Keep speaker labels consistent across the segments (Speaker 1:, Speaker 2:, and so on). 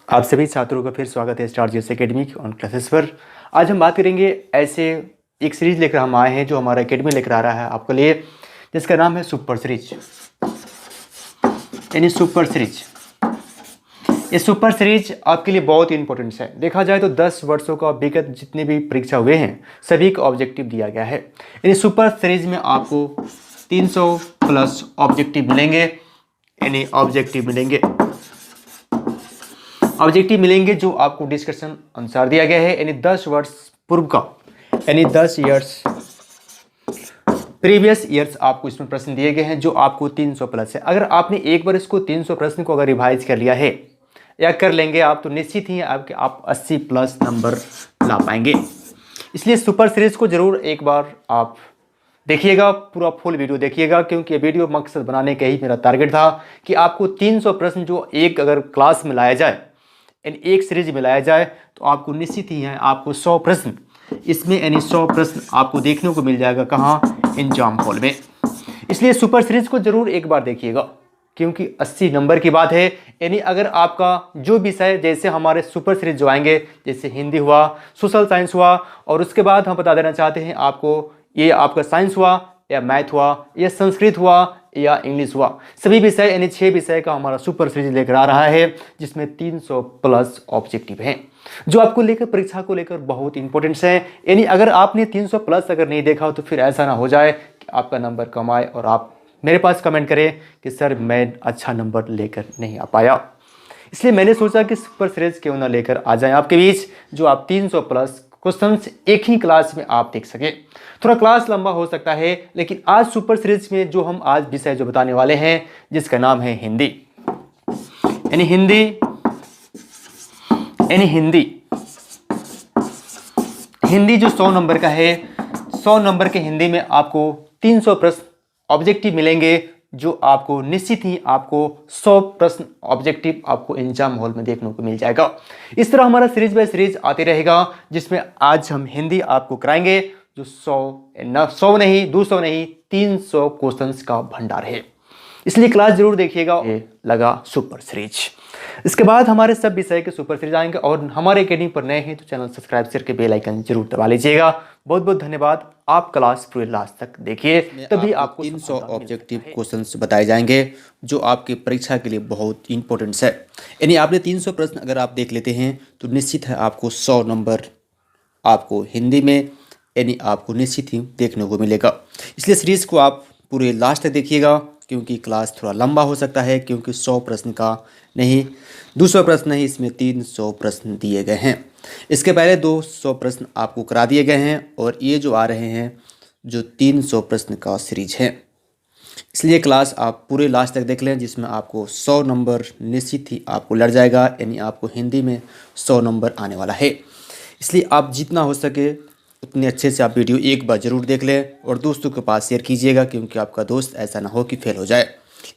Speaker 1: आप सभी छात्रों का फिर स्वागत है star GS academy on classes पर। आज हम बात करेंगे ऐसे एक सीरीज लेकर हम आए हैं जो हमारा एकेडमी लेकर आ रहा है आपके लिए, जिसका नाम है सुपर सीरीज, यानी सुपर सीरीज। ये सुपर सीरीज आपके लिए बहुत ही इंपॉर्टेंट है। देखा जाए तो 10 वर्षों का विगत जितने भी परीक्षा हुए हैं सभी का ऑब्जेक्टिव दिया गया है। यानी सुपर सीरीज में आपको 300 प्लस ऑब्जेक्टिव मिलेंगे, यानी ऑब्जेक्टिव मिलेंगे जो आपको डिस्कशन अनुसार दिया गया है। यानी 10 वर्ष पूर्व का, यानी 10 ईयर्स प्रीवियस ईयर्स आपको इसमें प्रश्न दिए गए हैं जो आपको 300 प्लस है। अगर आपने एक बार इसको 300 प्रश्न को अगर रिवाइज कर लिया है या कर लेंगे आप, तो निश्चित ही आप 80 प्लस नंबर ला पाएंगे। इसलिए सुपर सीरीज को जरूर एक बार आप देखिएगा, पूरा फुल वीडियो देखिएगा, क्योंकि ये वीडियो मकसद बनाने का ही मेरा टारगेट था कि आपको 300 प्रश्न जो एक अगर क्लास में लाया जाए, यानी एक सीरीज में लाया जाए, तो आपको निश्चित ही है आपको 100 प्रश्न इसमें, यानी 100 प्रश्न आपको देखने को मिल जाएगा कहाँ, एग्जाम हॉल में। इसलिए सुपर सीरीज को जरूर एक बार देखिएगा, क्योंकि 80 नंबर की बात है। यानी अगर आपका जो विषय, जैसे हमारे सुपर सीरीज जो आएंगे, जैसे हिंदी हुआ, सोशल साइंस हुआ, और उसके बाद हम बता देना चाहते हैं आपको, ये आपका साइंस हुआ या मैथ हुआ या संस्कृत हुआ या इंग्लिश हुआ, सभी विषय यानी 6 विषय का हमारा सुपर सीरीज लेकर आ रहा है, जिसमें 300 प्लस ऑब्जेक्टिव हैं जो आपको लेकर परीक्षा को लेकर बहुत इंपॉर्टेंट है। यानी अगर आपने 300 प्लस अगर नहीं देखा तो फिर ऐसा ना हो जाए कि आपका नंबर कम आए और आप मेरे पास कमेंट करें कि सर मैं अच्छा नंबर लेकर नहीं आ पाया। इसलिए मैंने सोचा कि सुपर सीरीज क्यों ना लेकर आ जाएं आपके बीच, जो आप 300 प्लस क्वेश्चंस एक ही क्लास में आप देख सके। थोड़ा क्लास लंबा हो सकता है, लेकिन आज सुपर सीरीज में जो हम आज विषय जो बताने वाले हैं, जिसका नाम है हिंदी, यानी हिंदी जो 100 नंबर का है, 100 नंबर के हिंदी में आपको 300 प्रश्न ऑब्जेक्टिव मिलेंगे, जो आपको निश्चित ही आपको 100 प्रश्न ऑब्जेक्टिव आपको एग्जाम हॉल में देखने को मिल जाएगा। इस तरह हमारा सीरीज बाय सीरीज आते रहेगा, जिसमें आज हम हिंदी आपको कराएंगे जो 100 नहीं, 200 नहीं, 300 क्वेश्चंस का भंडार है। इसलिए क्लास जरूर देखिएगा। ये लगा सुपर सीरीज। इसके बाद हमारे सब विषय के सुपर सीरीज आएंगे, और हमारे अकेडमी पर नए हैं तो चैनल सब्सक्राइब करके बेल आइकन जरूर दबा लीजिएगा। बहुत बहुत धन्यवाद। आप क्लास पूरे लास्ट तक देखिए, तभी आपको
Speaker 2: 300 ऑब्जेक्टिव क्वेश्चंस बताए जाएंगे जो आपकी परीक्षा के लिए बहुत इंपॉर्टेंट है। यानी आपने 300 प्रश्न अगर आप देख लेते हैं तो निश्चित है आपको 100 नंबर आपको हिंदी में, यानी आपको निश्चित ही देखने को मिलेगा। इसलिए सीरीज को आप पूरे लास्ट तक देखिएगा, क्योंकि क्लास थोड़ा लंबा हो सकता है, क्योंकि 100 प्रश्न का नहीं, 200 प्रश्न नहीं, इसमें 300 प्रश्न दिए गए हैं। इसके पहले 200 प्रश्न आपको करा दिए गए हैं, और ये जो आ रहे हैं जो 300 प्रश्न का सीरीज है। इसलिए क्लास आप पूरे लास्ट तक देख लें, जिसमें आपको 100 नंबर निश्चित ही आपको लड़ जाएगा, यानी आपको हिंदी में 100 नंबर आने वाला है। इसलिए आप जितना हो सके उतने अच्छे से आप वीडियो एक बार ज़रूर देख लें और दोस्तों के पास शेयर कीजिएगा, क्योंकि आपका दोस्त ऐसा ना हो कि फेल हो जाए।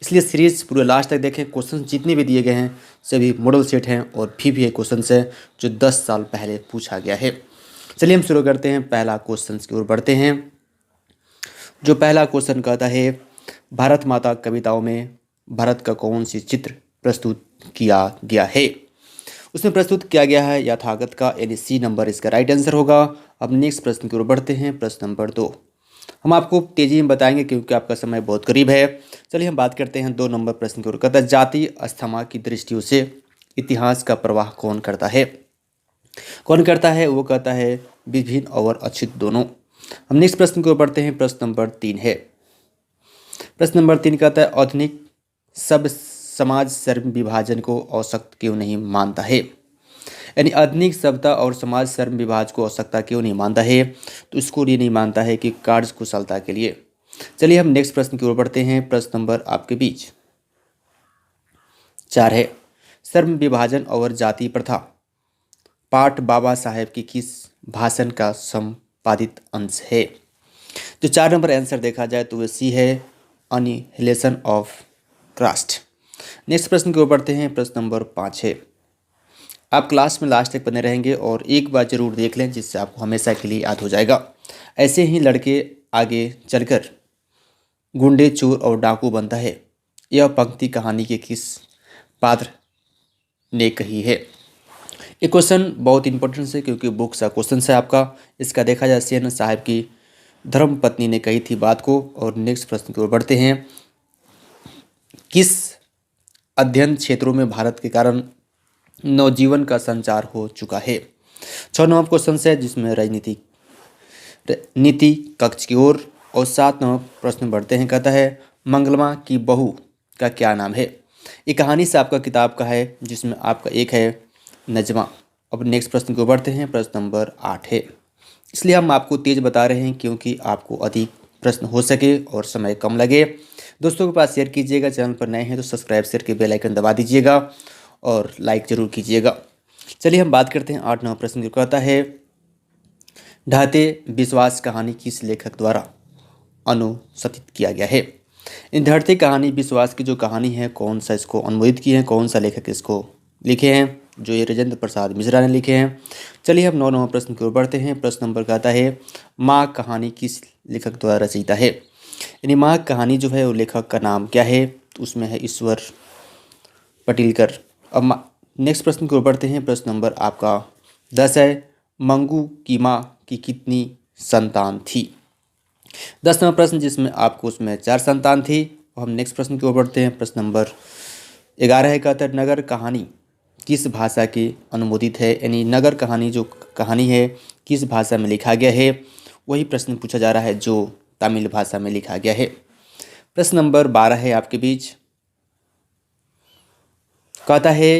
Speaker 2: इसलिए सीरीज़ पूरे लास्ट तक देखें। क्वेश्चन जितने भी दिए गए हैं सभी मॉडल सेट हैं, और भी क्वेश्चन है जो 10 साल पहले पूछा गया है। चलिए हम शुरू करते हैं, पहला क्वेश्चन की ओर बढ़ते हैं। जो पहला क्वेश्चन कहता है, भारत माता कविताओं में भारत का कौन सी चित्र प्रस्तुत किया गया है? उसमें प्रस्तुत किया गया है यथागत का, यानी सी नंबर इसका राइट आंसर होगा। अब नेक्स्ट प्रश्न की ओर बढ़ते हैं, प्रश्न नंबर 2। हम आपको तेजी में बताएंगे क्योंकि आपका समय बहुत करीब है। चलिए हम बात करते हैं 2 नंबर प्रश्न की ओर। कहता है, जाति अस्थमा की दृष्टियों से इतिहास का प्रवाह कौन करता है? कौन करता है? वो कहता है विभिन्न और अच्युत दोनों। हम नेक्स्ट प्रश्न की ओर बढ़ते हैं, प्रश्न नंबर 3 है। प्रश्न नंबर 3 कहता है, आधुनिक सब समाज सर्व विभाजन को आवश्यक क्यों नहीं मानता है? यानी आधुनिक सभ्यता और समाज सर्व विभाजन को आवश्यकता क्यों नहीं मानता है? तो इसको ये नहीं मानता है कि कार्य कुशलता के लिए। चलिए हम नेक्स्ट प्रश्न की ओर बढ़ते हैं, प्रश्न नंबर आपके बीच 4 है। सर्व विभाजन और जाति प्रथा पाठ बाबा साहेब की किस भाषण का संपादित अंश है? जो 4 नंबर आंसर देखा जाए तो वह सी है, अनिहिलेशन ऑफ कास्ट। नेक्स्ट प्रश्न की ओर बढ़ते हैं, प्रश्न नंबर 5 है। आप क्लास में लास्ट तक बने रहेंगे और एक बार जरूर देख लें, जिससे आपको हमेशा के लिए याद हो जाएगा। ऐसे ही लड़के आगे चलकर गुंडे, चोर और डाकू बनता है। यह पंक्ति कहानी के किस पात्र ने कही है? ये क्वेश्चन बहुत इंपॉर्टेंट है क्योंकि बुक सा क्वेश्चन है आपका। इसका देखा जाए सेन साहब की धर्म पत्नी ने कही थी बात को। और नेक्स्ट प्रश्न की ओर बढ़ते हैं। किस अध्ययन क्षेत्रों में भारत के कारण नवजीवन का संचार हो चुका है? 6 नंबर क्वेश्चन है जिसमें राजनीति नीति कक्ष की ओर। और 7 नंबर प्रश्न बढ़ते हैं। कहता है मंगलमा की बहू का क्या नाम है? ये कहानी से आपका किताब का है जिसमें आपका एक है नजमा। अब नेक्स्ट प्रश्न को बढ़ते हैं। प्रश्न नंबर 8 है। इसलिए हम आपको तेज बता रहे हैं क्योंकि आपको अधिक प्रश्न हो सके और समय कम लगे। दोस्तों के पास शेयर कीजिएगा। चैनल पर नए हैं तो सब्सक्राइब शेयर के बेल आइकन दबा दीजिएगा और लाइक जरूर कीजिएगा। चलिए हम बात करते हैं 8 नंबर प्रश्न जो कहता है ढाते विश्वास कहानी किस लेखक द्वारा अनुसतित किया गया है? इन धरती कहानी विश्वास की जो कहानी है कौन सा इसको अनुवादित किए हैं, कौन सा लेखक इसको लिखे हैं? जो ये राजेंद्र प्रसाद मिश्रा ने लिखे हैं। चलिए हम 9 नंबर प्रश्न की ओर बढ़ते हैं। प्रश्न नंबर कहता है माँ कहानी किस लेखक द्वारा रचित है? यानी माँ कहानी जो है वो लेखक का नाम क्या है? तो उसमें है ईश्वर पटिलकर। अब नेक्स्ट प्रश्न की ओर बढ़ते हैं। प्रश्न नंबर आपका 10 है मंगू की माँ की कितनी संतान थी? 10 नंबर प्रश्न जिसमें आपको उसमें 4 संतान थी। हम नेक्स्ट प्रश्न की ओर बढ़ते हैं। प्रश्न नंबर 11 है कहता है नगर कहानी किस भाषा की अनुमोदित है? यानी नगर कहानी जो कहानी है किस भाषा में लिखा गया है? वही प्रश्न पूछा जा रहा है जो तमिल भाषा में लिखा गया है। प्रश्न नंबर 12 है आपके बीच। कहता है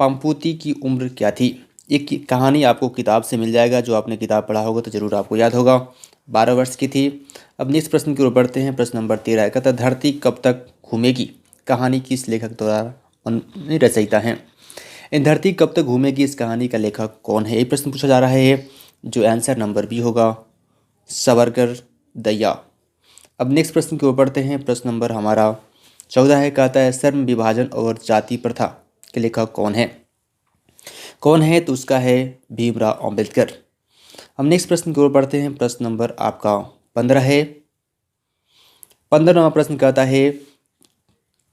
Speaker 2: पंपूती की उम्र क्या थी? एक कहानी आपको किताब से मिल जाएगा। जो आपने किताब पढ़ा होगा तो ज़रूर आपको याद होगा। 12 वर्ष की थी। अब नेक्स्ट प्रश्न की ओर बढ़ते हैं। प्रश्न नंबर 13 है कहता धरती कब तक घूमेगी कहानी किस लेखक द्वारा रचयिता है? इन धरती कब तक घूमेगी इस कहानी का लेखक कौन है? ये प्रश्न पूछा जा रहा है जो आंसर नंबर बी होगा सावरकर दया। अब नेक्स्ट प्रश्न की ओर बढ़ते हैं। प्रश्न नंबर हमारा 14 है कहता है श्रम विभाजन और जाति प्रथा के लेखक कौन है? कौन है? तो उसका है भीमराव अंबेडकर। हम नेक्स्ट प्रश्न की ओर बढ़ते हैं। प्रश्न नंबर आपका 15 है। 15वां प्रश्न कहता है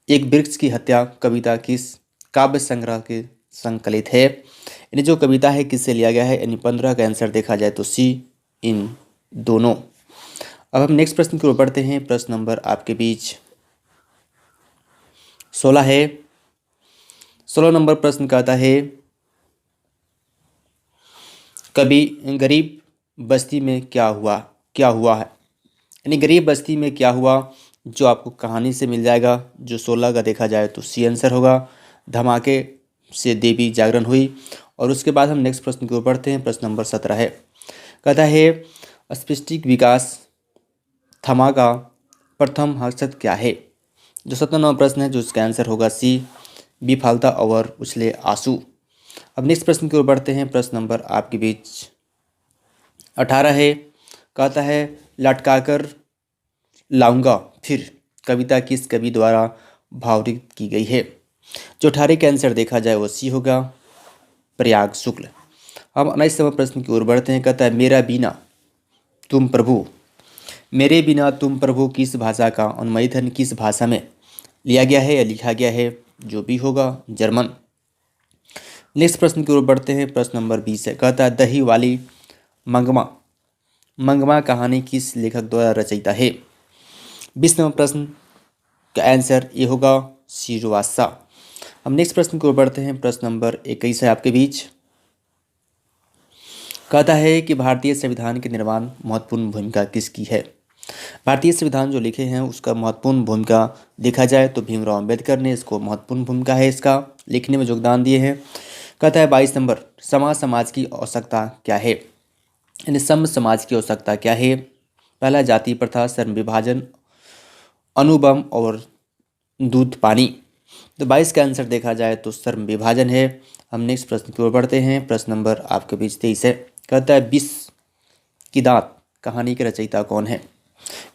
Speaker 2: एक वृक्ष की हत्या कविता किस काव्य संग्रह के संकलित है? यानी जो कविता है किससे लिया गया है? यानी 15 का आंसर देखा जाए तो सी इन दोनों। अब हम नेक्स्ट प्रश्न की ओर बढ़ते हैं। प्रश्न नंबर आपके बीच 16 है। 16 नंबर प्रश्न कहता है कभी गरीब बस्ती में क्या हुआ है? यानी गरीब बस्ती में क्या हुआ जो आपको कहानी से मिल जाएगा। जो 16 का देखा जाए तो सी आंसर होगा धमाके से देवी जागरण हुई। और उसके बाद हम नेक्स्ट प्रश्न की ओर बढ़ते हैं। प्रश्न नंबर 17 है कहता है स्पष्टिक विकास थमा का प्रथम हर्षद क्या है? जो 17 नंबर प्रश्न है जो इसका आंसर होगा सी विफलता और उछले आंसू। अब नेक्स्ट प्रश्न की ओर बढ़ते हैं। प्रश्न नंबर आपके बीच 18 है कहता है लटकाकर लाऊंगा फिर कविता किस कवि द्वारा भावरित की गई है? जो 18 का आंसर देखा जाए वो सी होगा प्रयाग शुक्ल। हम 19 नंबर प्रश्न की ओर बढ़ते हैं। कहता है मेरे बिना तुम प्रभु किस भाषा का अनुवादित है? किस भाषा में लिया गया है या लिखा गया है? जो भी होगा जर्मन। नेक्स्ट प्रश्न की ओर बढ़ते हैं। प्रश्न नंबर 20 है कहता है दही वाली मंगमा कहानी किस लेखक द्वारा रचयिता है? 20 नंबर प्रश्न का आंसर ये होगा श्रीवास्तव। हम नेक्स्ट प्रश्न की ओर बढ़ते हैं। प्रश्न नंबर 21 है आपके बीच। कहता है कि भारतीय संविधान के निर्माण महत्वपूर्ण भूमिका किसकी है? भारतीय संविधान जो लिखे हैं उसका महत्वपूर्ण भूमिका देखा जाए तो भीमराव अंबेडकर ने इसको महत्वपूर्ण भूमिका है इसका लिखने में योगदान दिए हैं। कहता है 22 नंबर समाज की आवश्यकता क्या है? यानी समाज की आवश्यकता क्या है? पहला जाति प्रथा, श्रम विभाजन, अणुबम और दूध पानी। तो 22 का आंसर देखा जाए तो श्रम विभाजन है। हम नेक्स्ट प्रश्न की ओर बढ़ते हैं। प्रश्न नंबर आपके बीच 23 है कहता है 20 की दांत कहानी के रचयिता कौन है?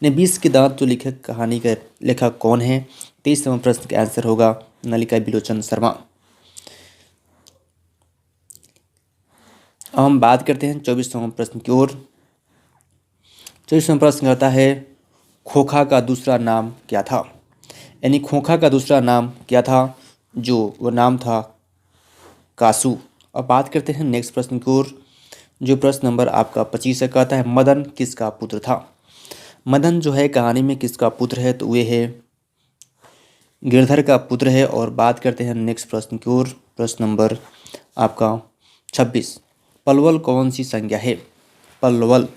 Speaker 2: ने 20 की दांत जो लिखक कहानी के लेखक कौन है? 23 नंबर प्रश्न का आंसर होगा नलिका बिलोचन शर्मा। हम बात करते हैं 24 नंबर प्रश्न की ओर। 24 नंबर प्रश्न कहता है खोखा का दूसरा नाम क्या था? यानी खोखा का दूसरा नाम क्या था? जो वो नाम था कासू। अब बात करते हैं नेक्स्ट प्रश्न की ओर, जो प्रश्न नंबर आपका 25 है। कहता है मदन किसका पुत्र था। मदन जो है कहानी में किसका पुत्र है, तो वे है गिरधर का पुत्र है। और बात करते हैं नेक्स्ट प्रश्न की ओर, प्रश्न नंबर आपका 26। पलवल कौन सी संज्ञा है। पलवल,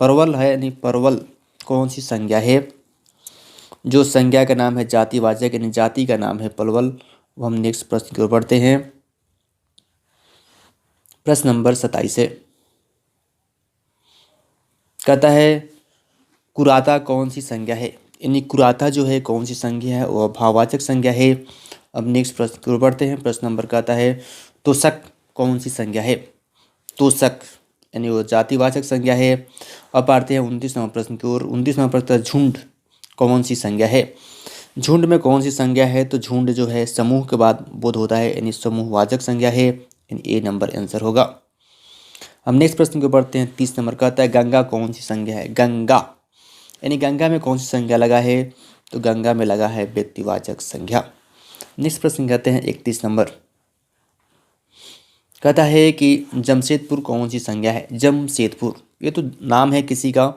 Speaker 2: परवल है यानी परवल कौन सी संज्ञा है। जो संज्ञा का नाम है जातिवाचक यानी जाति का नाम है पलवल। वो हम नेक्स्ट प्रश्न की ओर बढ़ते हैं। प्रश्न नंबर 27 है। कहता है कुराता कौन सी संज्ञा है, यानी कुराता जो है कौन सी संज्ञा है, वह भाववाचक संज्ञा है। अब नेक्स्ट प्रश्न की ओर बढ़ते हैं। प्रश्न नंबर कहता है तोषक कौन सी संज्ञा है। तोषक यानी वो जातिवाचक संज्ञा है। अब आते हैं 29 नंबर प्रश्न की ओर। 29 नंबर प्रश्न, झुंड कौन सी संज्ञा है। झुंड में कौन सी संज्ञा है, तो झुंड जो है समूह के बाद बोध होता है यानी समूहवाचक संज्ञा है, यानी ए नंबर आंसर होगा। हम नेक्स्ट प्रश्न को बढ़ते हैं। 30 नंबर कहता है गंगा कौन सी संज्ञा है। गंगा यानी गंगा में कौन सी संज्ञा लगा है, तो गंगा में लगा है व्यक्तिवाचक संज्ञा। नेक्स्ट प्रश्न कहते हैं 31 नंबर। कहता है कि जमशेदपुर कौन सी संज्ञा है। जमशेदपुर ये तो नाम है किसी का,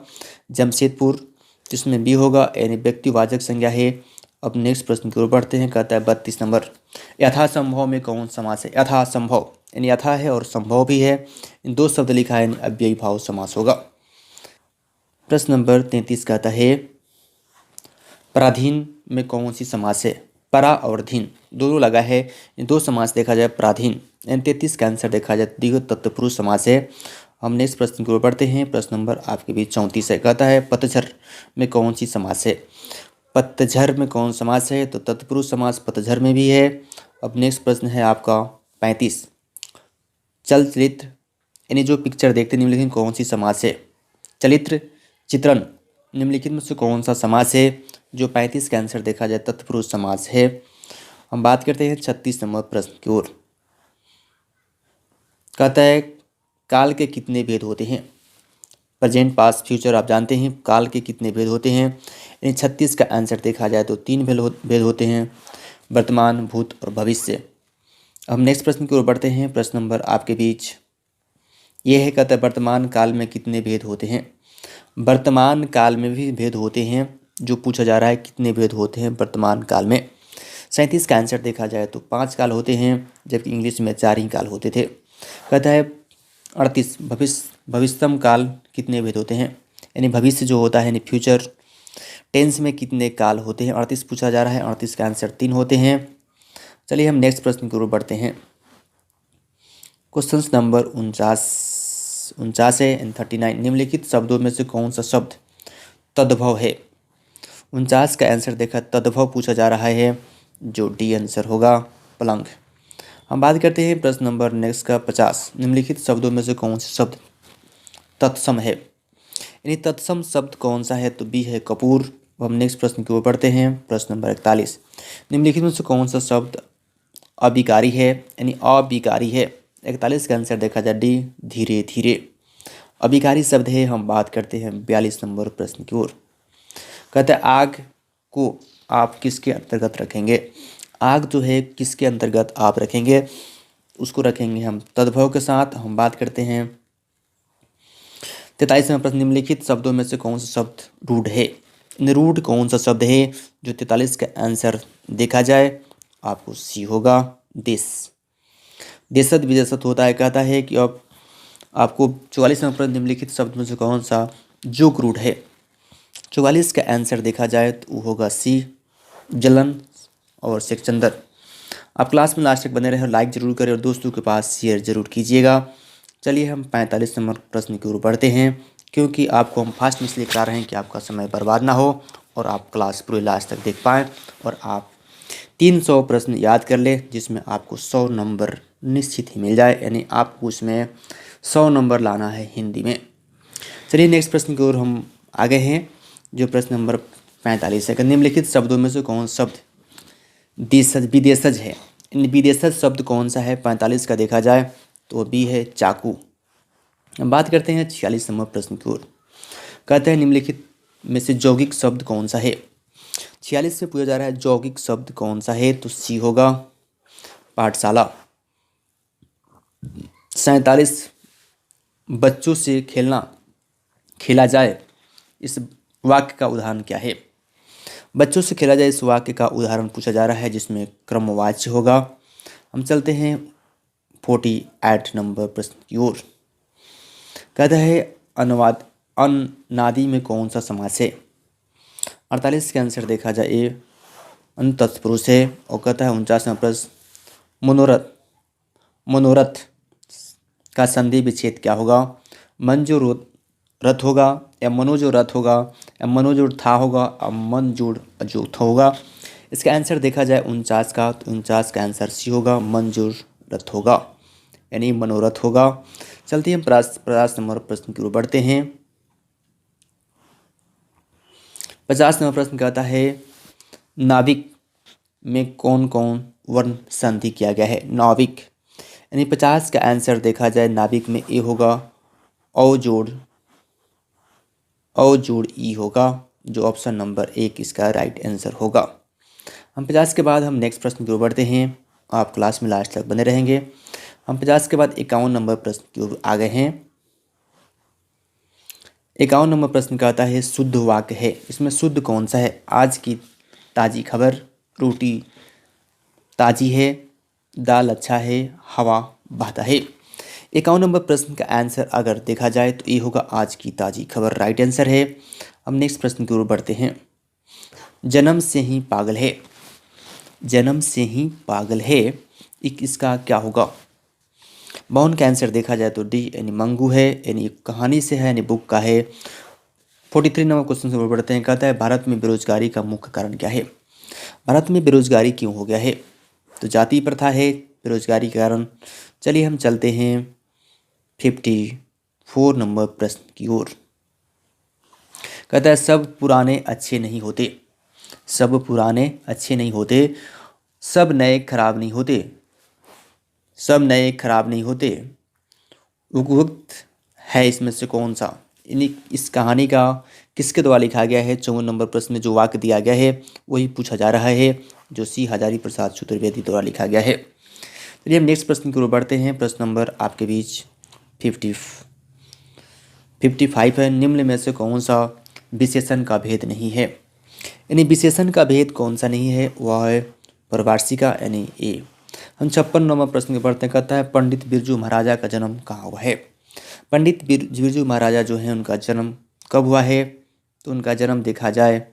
Speaker 2: जमशेदपुर जिसमें बी होगा यानी व्यक्तिवाचक संज्ञा है। अब नेक्स्ट प्रश्न की ओर बढ़ते हैं। कहता है 32 नंबर। यथासंभव में कौन समास है। यथासंभव यानी यथा है और संभव भी है, इन दो शब्द लिखा है यानी अव्ययी भाव समास होगा। प्रश्न नंबर 33 कहता है पराधीन में कौन सी समास है। परा और धीन दोनों लगा है, इन दो समास देखा जाए पराधीन, यानी 33 का आंसर देखा जाए द्विगु तत्पुरुष समास है। हम नेक्स्ट प्रश्न की ओर बढ़ते हैं। प्रश्न नंबर आपके बीच 34 है। कहता है पतझड़ में कौन सी समास है। पतझड़ में कौन समास है, तो तत्पुरुष समास पतझड़ में भी है। अब नेक्स्ट प्रश्न है आपका 35। चलचित्र यानी जो पिक्चर देखते निम्नलिखित में कौन सी समास है। चलित्र, चित्रण निम्नलिखित में से कौन सा समास है। जो 35 का आंसर देखा जाए तत्पुरुष समास है। हम बात करते हैं 36 नंबर प्रश्न की ओर। कहता है काल के कितने भेद होते हैं। प्रेजेंट, पास्ट, फ्यूचर आप जानते हैं काल के कितने भेद होते हैं। यानी 36 का आंसर देखा जाए तो 3 भेद होते हैं, वर्तमान, भूत और भविष्य। हम नेक्स्ट प्रश्न की ओर बढ़ते हैं। प्रश्न नंबर आपके बीच ये है। कहता है वर्तमान काल में कितने भेद होते हैं। वर्तमान काल में भी भेद होते हैं, जो पूछा जा रहा है कितने भेद होते हैं वर्तमान काल में। 37 का आंसर देखा जाए तो 5 काल होते हैं, जबकि इंग्लिश में 4 ही काल होते थे। कहता है 38 भविष्यतम काल कितने भेद होते हैं, यानी भविष्य जो होता है यानी फ्यूचर टेंस में कितने काल होते हैं। 38 पूछा जा रहा है। 38 का आंसर 3 होते हैं। चलिए हम नेक्स्ट प्रश्न की ओर बढ़ते हैं। क्वेश्चन नंबर 49 है एंड 39। निम्नलिखित शब्दों में से कौन सा शब्द तद्भव है। 49 का आंसर देखा तद्भव पूछा जा रहा है, जो डी आंसर होगा पलंग। हम बात करते हैं प्रश्न नंबर नेक्स्ट का 50। निम्नलिखित शब्दों में से कौन सा शब्द तत्सम है, यानी तत्सम शब्द कौन सा है, तो बी है कपूर। हम नेक्स्ट प्रश्न की ओर बढ़ते हैं। प्रश्न नंबर 41। निम्नलिखित में से कौन सा शब्द अविकारी है, यानी अविकारी है। 41 का आंसर देखा जाए डी धीरे धीरे अविकारी शब्द है। हम बात करते हैं 42 नंबर प्रश्न की ओर। कहते हैं आग को आप किसके अंतर्गत रखेंगे। आग जो है किसके अंतर्गत आप रखेंगे, उसको रखेंगे हम तद्भव के साथ। हम बात करते हैं 43 नंबर प्रश्न। निम्नलिखित शब्दों में से कौन सा शब्द रूढ़ है। रूढ़ कौन सा शब्द है, जो 43 का आंसर देखा जाए आपको सी होगा देश। देशत विदेशत होता है। कहता है कि अब आपको 44 नंबर प्रश्न। निम्नलिखित शब्द में से कौन सा जो रूढ़ है। 44 का आंसर देखा जाए तो वो होगा सी जलन और सेक्चंदर। आप क्लास में लास्ट तक बने रहे, लाइक जरूर करें और दोस्तों के पास शेयर जरूर कीजिएगा। चलिए हम 45 नंबर प्रश्न की ओर बढ़ते हैं, क्योंकि आपको हम फास्ट में इसलिए करा रहे हैं कि आपका समय बर्बाद ना हो और आप क्लास पूरे लास्ट तक देख पाएँ और आप 300 प्रश्न याद कर ले, जिसमें आपको 100 नंबर निश्चित ही मिल जाए, यानी आपको उसमें 100 नंबर लाना है हिंदी में। चलिए नेक्स्ट प्रश्न की ओर हम आगे हैं, जो प्रश्न नंबर 45 है। निम्नलिखित शब्दों में से कौन शब्द विदेशज है। इन विदेशज शब्द कौन सा है। 45 का देखा जाए तो बी है चाकू। हम बात करते हैं 46 नंबर प्रश्न की ओर। कहते हैं निम्नलिखित में से यौगिक शब्द कौन सा है। 46 से पूछा जा रहा है यौगिक शब्द कौन सा है, तो सी होगा पाठशाला। 47 बच्चों से खेला जाए, इस वाक्य का उदाहरण क्या है। बच्चों से खेला जाए इस वाक्य का उदाहरण पूछा जा रहा है, जिसमें क्रमवाच्य होगा। हम चलते हैं 48 नंबर प्रश्न की ओर। कहता है अनुवाद अनादि में कौन सा समास है। 48 के आंसर देखा जाए ए अन तत्पुरुष है। और कहता है 49वां प्रश्न मनोरथ का संधि विच्छेद क्या होगा। मन जो रथ होगा, या मनो जो रथ होगा, या मनो जो था होगा, और मन जोड़ जो था होगा। इसका आंसर देखा जाए 49 का, तो 49 का आंसर सी होगा, मन जोड़ रथ होगा, यानी मनोरथ होगा। चलते हम 50 नंबर प्रश्न की ओर बढ़ते हैं। 50 नंबर प्रश्न कहता है नाविक में कौन कौन वर्ण संधि किया गया है। नाविक यानी 50 का आंसर देखा जाए नाविक में ए होगा, औ जोड़ ई होगा, जो ऑप्शन नंबर 1 इसका राइट आंसर होगा। हम 50 के बाद हम नेक्स्ट प्रश्न की ओर बढ़ते हैं। आप क्लास में लास्ट तक बने रहेंगे। हम 50 के बाद 51 नंबर प्रश्न की ओर आ गए हैं। 51 नंबर प्रश्न कहता है शुद्ध वाक्य है, इसमें शुद्ध कौन सा है। आज की ताज़ी खबर, रोटी ताज़ी है, दाल अच्छा है, हवा बहता है। 51 नंबर प्रश्न का आंसर अगर देखा जाए तो ये होगा आज की ताज़ी खबर, राइट आंसर है। हम नेक्स्ट प्रश्न की ओर बढ़ते हैं। जन्म से ही पागल है, जन्म से ही पागल है, इसका क्या होगा। बाउन का आंसर देखा जाए तो डी यानी मंगू है, यानी कहानी से है, यानी बुक का है। 43 नंबर क्वेश्चन से ओर बढ़ते हैं। कहता है भारत में बेरोजगारी का मुख्य कारण क्या है। भारत में बेरोजगारी क्यों हो गया है, तो जाति प्रथा है बेरोजगारी के कारण। चलिए हम चलते हैं 54 नंबर प्रश्न की ओर। कहता है सब पुराने अच्छे नहीं होते, सब पुराने अच्छे नहीं होते, सब नए खराब नहीं होते, सब नए खराब नहीं होते। उपयुक्त है इसमें से कौन सा। इस कहानी का किसके द्वारा लिखा गया है। 54 नंबर प्रश्न में जो वाक्य दिया गया है वही पूछा जा रहा है, जो सी हजारी प्रसाद चतुर्वेदी द्वारा लिखा गया है। चलिए हम नेक्स्ट प्रश्न की ओर बढ़ते हैं। प्रश्न नंबर आपके बीच 55 है। निम्न में से कौन सा विशेषण का भेद नहीं है। यानी विशेषण का भेद कौन सा नहीं है, वह है परवार्षिका, यानी ए। हम 56 नंबर प्रश्न के बढ़ते हैं। कहता है पंडित बिरजू महाराजा का जन्म कहाँ हुआ है। पंडित बिरजू महाराजा जो है उनका जन्म कब हुआ है, तो उनका जन्म देखा जाए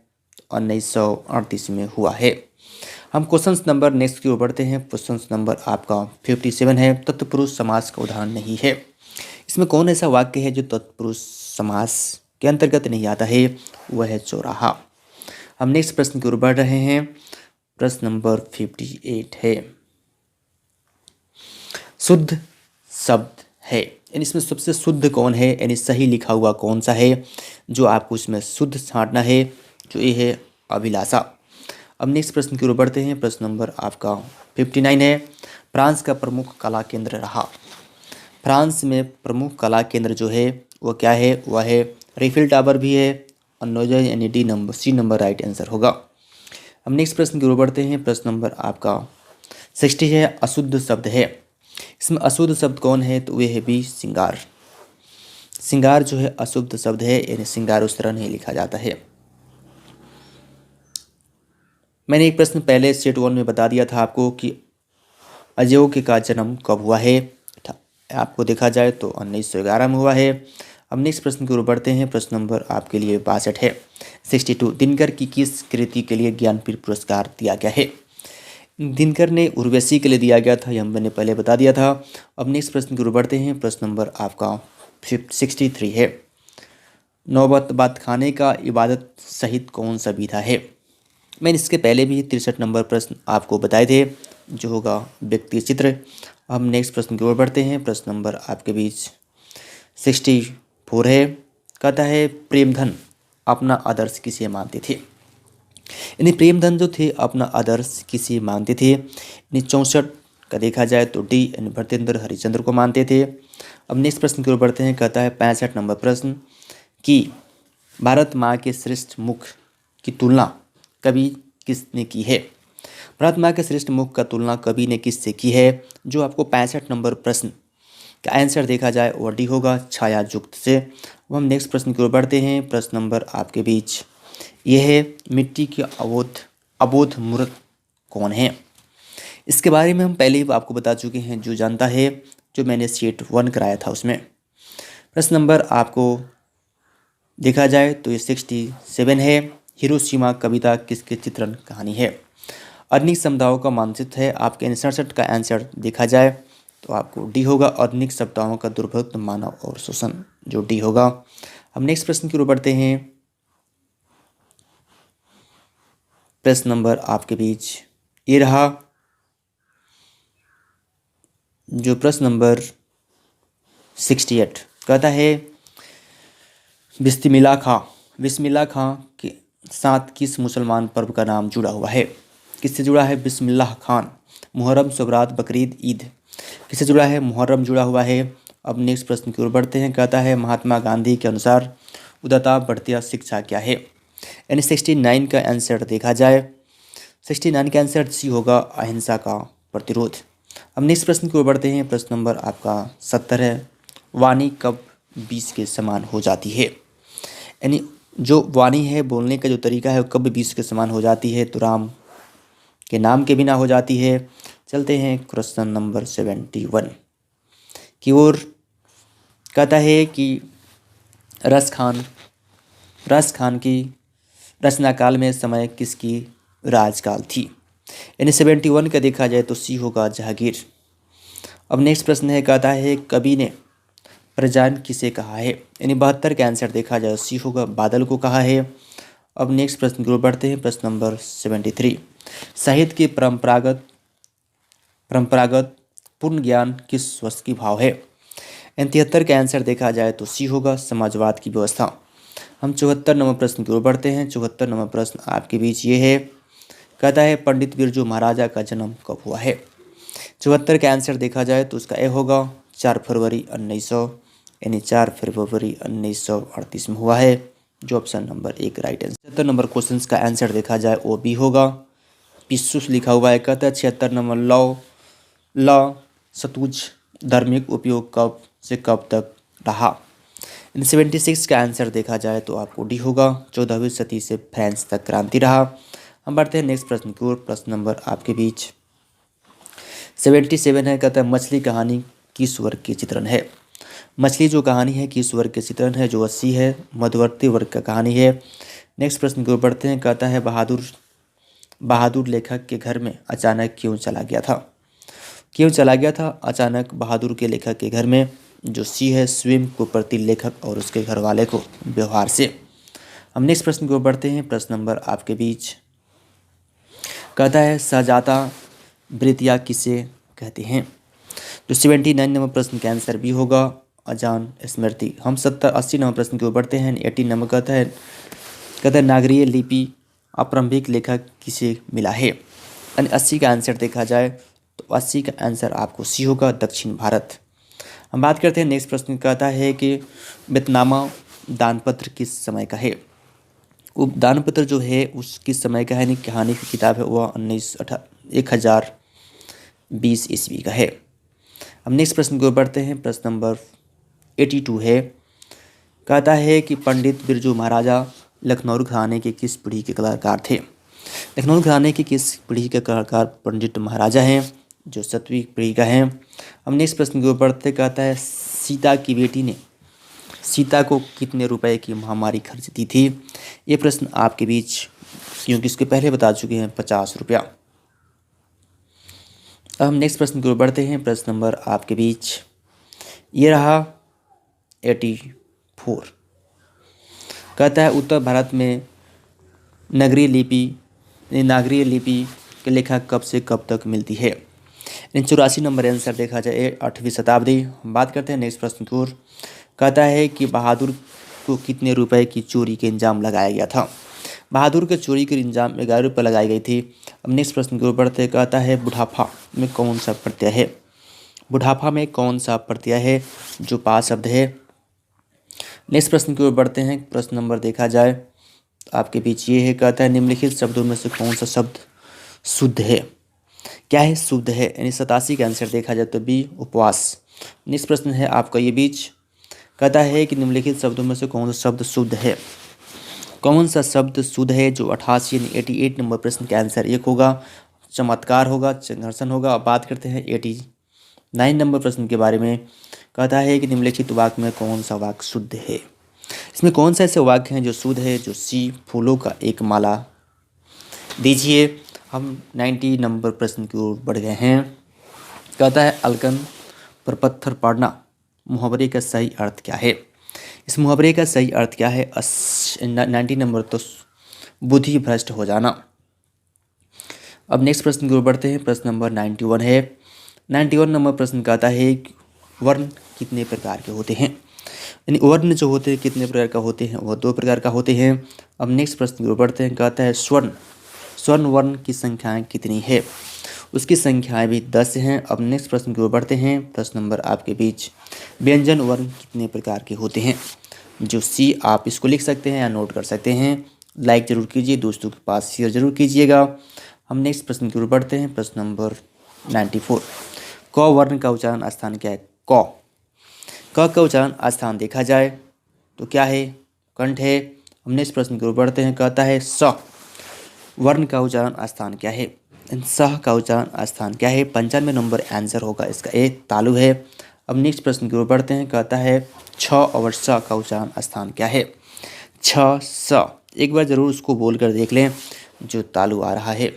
Speaker 2: 1938 में हुआ है। हम क्वेश्चन नंबर नेक्स्ट की ओर बढ़ते हैं। क्वेश्चन नंबर आपका 57 है। तत्पुरुष समास का उदाहरण नहीं है। इसमें कौन ऐसा वाक्य है जो तत्पुरुष समास के अंतर्गत नहीं आता है, वह है चौराहा। हम नेक्स्ट प्रश्न की ओर बढ़ रहे हैं। प्रश्न नंबर 58 है। शुद्ध शब्द है, यानी इसमें सबसे शुद्ध कौन है, यानी सही लिखा हुआ कौन सा है, जो आपको इसमें शुद्ध छांटना है, जो ये है अभिलाषा। अब नेक्स्ट प्रश्न की ओर बढ़ते हैं। प्रश्न नंबर आपका 59 है। फ्रांस का प्रमुख कला केंद्र रहा। फ्रांस में प्रमुख कला केंद्र जो है वह क्या है, वह है रीफिल टावर भी है, और नोएडा, यानी D number C number right answer होगा। हम नेक्स्ट प्रश्न की ओर बढ़ते हैं। प्रश्न नंबर आपका 60 है। अशुद्ध शब्द है, इसमें अशुद्ध शब्द कौन है, तो वे है बी श्रृंगार। श्रृंगार जो है अशुद्ध शब्द है, यानी श्रृंगार उस तरह नहीं लिखा जाता है। मैंने एक प्रश्न पहले सेट 1 में बता दिया था आपको कि अयोग्य का जन्म कब हुआ है। आपको देखा जाए तो 1911 में हुआ है। अब नेक्स्ट प्रश्न की ओर बढ़ते हैं। प्रश्न नंबर आपके लिए 62 है। 62 दिनकर की किस कृति के लिए ज्ञानपीठ पुरस्कार दिया गया है। दिनकर ने उर्वशी के लिए दिया गया था, यह मैंने पहले बता दिया था। अब नेक्स्ट प्रश्न की ओर बढ़ते हैं। प्रश्न नंबर आपका 63 है। नौबत बात खाने का इबादत सहित कौन सा विधा है। मैंने इसके पहले भी 63 नंबर प्रश्न आपको बताए थे, जो होगा व्यक्ति चित्र। हम नेक्स्ट प्रश्न की ओर बढ़ते हैं। प्रश्न नंबर आपके बीच 64 है। कहता है प्रेमधन अपना आदर्श किसे मानते थे। यानी प्रेमधन जो थे अपना आदर्श किसे मानते थे। यानी 64 का देखा जाए तो डी यानी भरतेंद्र हरिश्चंद्र को मानते थे। अब नेक्स्ट प्रश्न की ओर बढ़ते हैं। कहता है 65 नंबर प्रश्न कि भारत माँ के श्रेष्ठ मुख की तुलना कवि किसने की है। भारत माँ के श्रेष्ठ मुख का तुलना कवि ने किससे की है, जो आपको 65 नंबर प्रश्न का आंसर देखा जाए वो डी होगा, छाया युक्त से। अब हम नेक्स्ट प्रश्न की ओर बढ़ते हैं। प्रश्न नंबर आपके बीच ये है, मिट्टी के अबोध मूर्त कौन है? इसके बारे में हम पहले ही आपको बता चुके हैं, जो जानता है, जो मैंने सेट 1 कराया था उसमें। प्रश्न नंबर आपको देखा जाए तो ये 67 है। हिरोशिमा कविता किसके चित्रण कहानी है? आधुनिक समुदायों का मानचित्र है। आपके 67 का आंसर देखा जाए तो आपको डी होगा, आधुनिक समुदायों का दुर्भक्त मानव और शोषण, जो डी होगा। हम नेक्स्ट प्रश्न की ओर बढ़ते हैं। प्रश्न नंबर आपके बीच ये रहा, जो प्रश्न नंबर 68 कहता है, बिस्मिल्लाह खां के साथ किस मुसलमान पर्व का नाम जुड़ा हुआ है? किससे जुड़ा है? बिस्मिल्लाह खान। मुहर्रम, शबरात, बकरीद, ईद। किससे जुड़ा है? मुहर्रम जुड़ा हुआ है। अब नेक्स्ट प्रश्न की ओर बढ़ते हैं। कहता है, महात्मा गांधी के अनुसार उदारता बढ़ती शिक्षा क्या है? यानी 69 का आंसर देखा जाए, 69 का आंसर सी होगा, अहिंसा का प्रतिरोध। अब नेक्स्ट प्रश्न की ओर बढ़ते हैं। प्रश्न नंबर आपका 70 है, वाणी कब 20 के समान हो जाती है? यानी जो वाणी है, बोलने का जो तरीका है, वो कब 20 के समान हो जाती है? तो राम के नाम के बिना हो जाती है। चलते हैं क्वेश्चन नंबर 71 की ओर। कहता है कि रस खान की रचना काल में समय किसकी राजकाल थी? यानी 71 का देखा जाए तो सी होगा, जहांगीर। अब नेक्स्ट प्रश्न है, कहता है, कवि ने प्रजान किसे कहा है? यानी 72 का आंसर देखा जाए सी होगा, बादल को कहा है। अब नेक्स्ट प्रश्न की ओर बढ़ते हैं। प्रश्न नंबर 73, साहित्य के परंपरागत पूर्ण ज्ञान किस वस्तु की भाव है? यानी 73 का आंसर देखा जाए तो सी होगा, समाजवाद की व्यवस्था। हम 74 नंबर प्रश्न की ओर बढ़ते हैं। 74 नंबर प्रश्न आपके बीच ये है, कहता है, पंडित बिरजू महाराजा का जन्म कब हुआ है? 74 का आंसर देखा जाए तो उसका ए होगा, 4 फरवरी 1900, यानी 4 फरवरी 1938 में हुआ है, जो option number 1 right answer. 76 number question का आंसर देखा जाए वो बी होगा, पिस्सुस लिखा हुआ है। कहता है 76 नंबर, लॉ सतुज धार्मिक उपयोग कब से कब तक रहा? 76 का आंसर देखा जाए तो आपको डी होगा, 14वीं सदी से फ्रांस तक क्रांति रहा। हम बढ़ते हैं नेक्स्ट प्रश्न की ओर। प्रश्न नंबर आपके बीच 77 है। कहता है, मछली कहानी किस वर्ग के चित्रण है? मछली जो कहानी है किस वर्ग के चित्रण है? जो 80 है, मध्यवर्ती वर्ग का कहानी है। नेक्स्ट प्रश्न की ओर बढ़ते हैं। कहता है, बहादुर लेखक के घर में अचानक क्यों चला गया था? क्यों चला गया था अचानक बहादुर के लेखक के घर में? जो सी है, स्वयं को प्रति लेखक और उसके घर वाले को व्यवहार से। हम नेक्स्ट प्रश्न की ओर बढ़ते हैं। प्रश्न नंबर आपके बीच कहता है, सहजाता वृत्तियाँ किसे कहते हैं? जो 79 नंबर प्रश्न का आंसर भी होगा, अजान स्मृति। हम 80 नंबर प्रश्न की ओर बढ़ते हैं। 80 नंबर कहता है, नागरीय लिपि अपराम्भिक लेखक किसे मिला है? यानी 80 का आंसर देखा जाए तो 80 का आंसर आपको सी होगा, दक्षिण भारत। हम बात करते हैं नेक्स्ट प्रश्न। कहता है कि बेतनामा दानपत्र किस समय का है? वो दानपत्र जो है उस किस समय का है? यानी कहानी की किताब है, वह 1020 ईस्वी का है। हम नेक्स्ट प्रश्न की ओर बढ़ते हैं। प्रश्न नंबर 82 है। कहता है कि पंडित बिरजू महाराजा लखनऊ घराने के किस पीढ़ी के कलाकार थे? लखनऊ घराने के किस पीढ़ी के कलाकार पंडित महाराजा हैं? जो 7वीं पीढ़ी का है। हम नेक्स्ट प्रश्न के ऊपर कहता है, सीता की बेटी ने सीता को कितने रुपए की महामारी खर्च दी थी? ये प्रश्न आपके बीच, क्योंकि इसके पहले बता चुके हैं, 50 रुपया। अब हम नेक्स्ट प्रश्न की ओर बढ़ते हैं। प्रश्न नंबर आपके बीच ये रहा 84। कहता है, उत्तर भारत में नागरीय लिपि के लेखक कब से कब तक मिलती है? 84 नंबर आंसर देखा जाए 8वीं शताब्दी। हम बात करते हैं नेक्स्ट प्रश्न की ओर। कहता है कि बहादुर को कितने रुपए की चोरी के इंजाम लगाया गया था? बहादुर के चोरी के इंजाम 11 रुपये लगाई गई थी। अब नेक्स्ट प्रश्न की ओर बढ़ते। कहता है, बुढ़ापा में कौन सा प्रत्यय है? बुढ़ापा में कौन सा प्रत्यय है? जो पा शब्द है। नेक्स्ट प्रश्न की ओर बढ़ते हैं। प्रश्न नंबर देखा जाए आपके बीच ये है। कहता है, निम्नलिखित शब्दों में से कौन सा शब्द शुद्ध है? क्या है? शुद्ध है। यानी 87 का आंसर देखा जाए तो बी, उपवास। नेक्स्ट प्रश्न है आपका ये बीच, कहता है कि निम्नलिखित शब्दों में से कौन सा शब्द शुद्ध है। कौन सा शब्द शुद्ध है? जो 88 यानी 88 नंबर प्रश्न का आंसर एक होगा, चमत्कार होगा, संघर्षण होगा। अब बात करते हैं 89 नंबर प्रश्न के बारे में। कहता है कि निम्नलिखित वाक्य में कौन सा वाक्य शुद्ध है। इसमें कौन सा ऐसे वाक्य हैं जो शुद्ध है? जो सी फूलों का एक माला। दीजिए हम 90 नंबर प्रश्न की ओर बढ़ गए हैं। कहता है अलकन पर पत्थर पड़ना मुहावरे का सही अर्थ क्या है। इस मुहावरे का सही अर्थ क्या है? 90 नंबर तो बुद्धि भ्रष्ट हो जाना। अब नेक्स्ट प्रश्न की ओर बढ़ते हैं। प्रश्न नंबर 91 है। 91 नंबर प्रश्न कहता है वर्ण कितने प्रकार के होते हैं। यानी वर्ण जो होते हैं कितने प्रकार का होते हैं? वह 2 प्रकार का होते हैं। अब नेक्स्ट प्रश्न की ओर बढ़ते हैं। कहता है स्वर्ण वर्ण की संख्याएं कितनी है। उसकी संख्याएं भी 10 हैं। अब नेक्स्ट प्रश्न की ओर बढ़ते हैं। प्रश्न नंबर आपके बीच, व्यंजन वर्ण कितने प्रकार के होते हैं। जो सी आप इसको लिख सकते हैं या नोट कर सकते हैं। लाइक जरूर कीजिए, दोस्तों के पास शेयर जरूर कीजिएगा। हम नेक्स्ट प्रश्न की ओर बढ़ते हैं। प्रश्न नंबर 94, क वर्ण का उच्चारण स्थान क्या है। क का उच्चारण स्थान देखा जाए तो क्या है? कंठ है। हम नेक्स्ट प्रश्न की ओर बढ़ते हैं। कहता है स वर्ण का उच्चारण स्थान क्या है। सह का उच्चारण स्थान क्या है? 95 नंबर आंसर होगा इसका ए तालु है। अब नेक्स्ट प्रश्न की ओर बढ़ते हैं। कहता है छ और स का उच्चारण स्थान क्या है। छ स, एक बार जरूर उसको बोल कर देख लें जो तालु आ रहा है।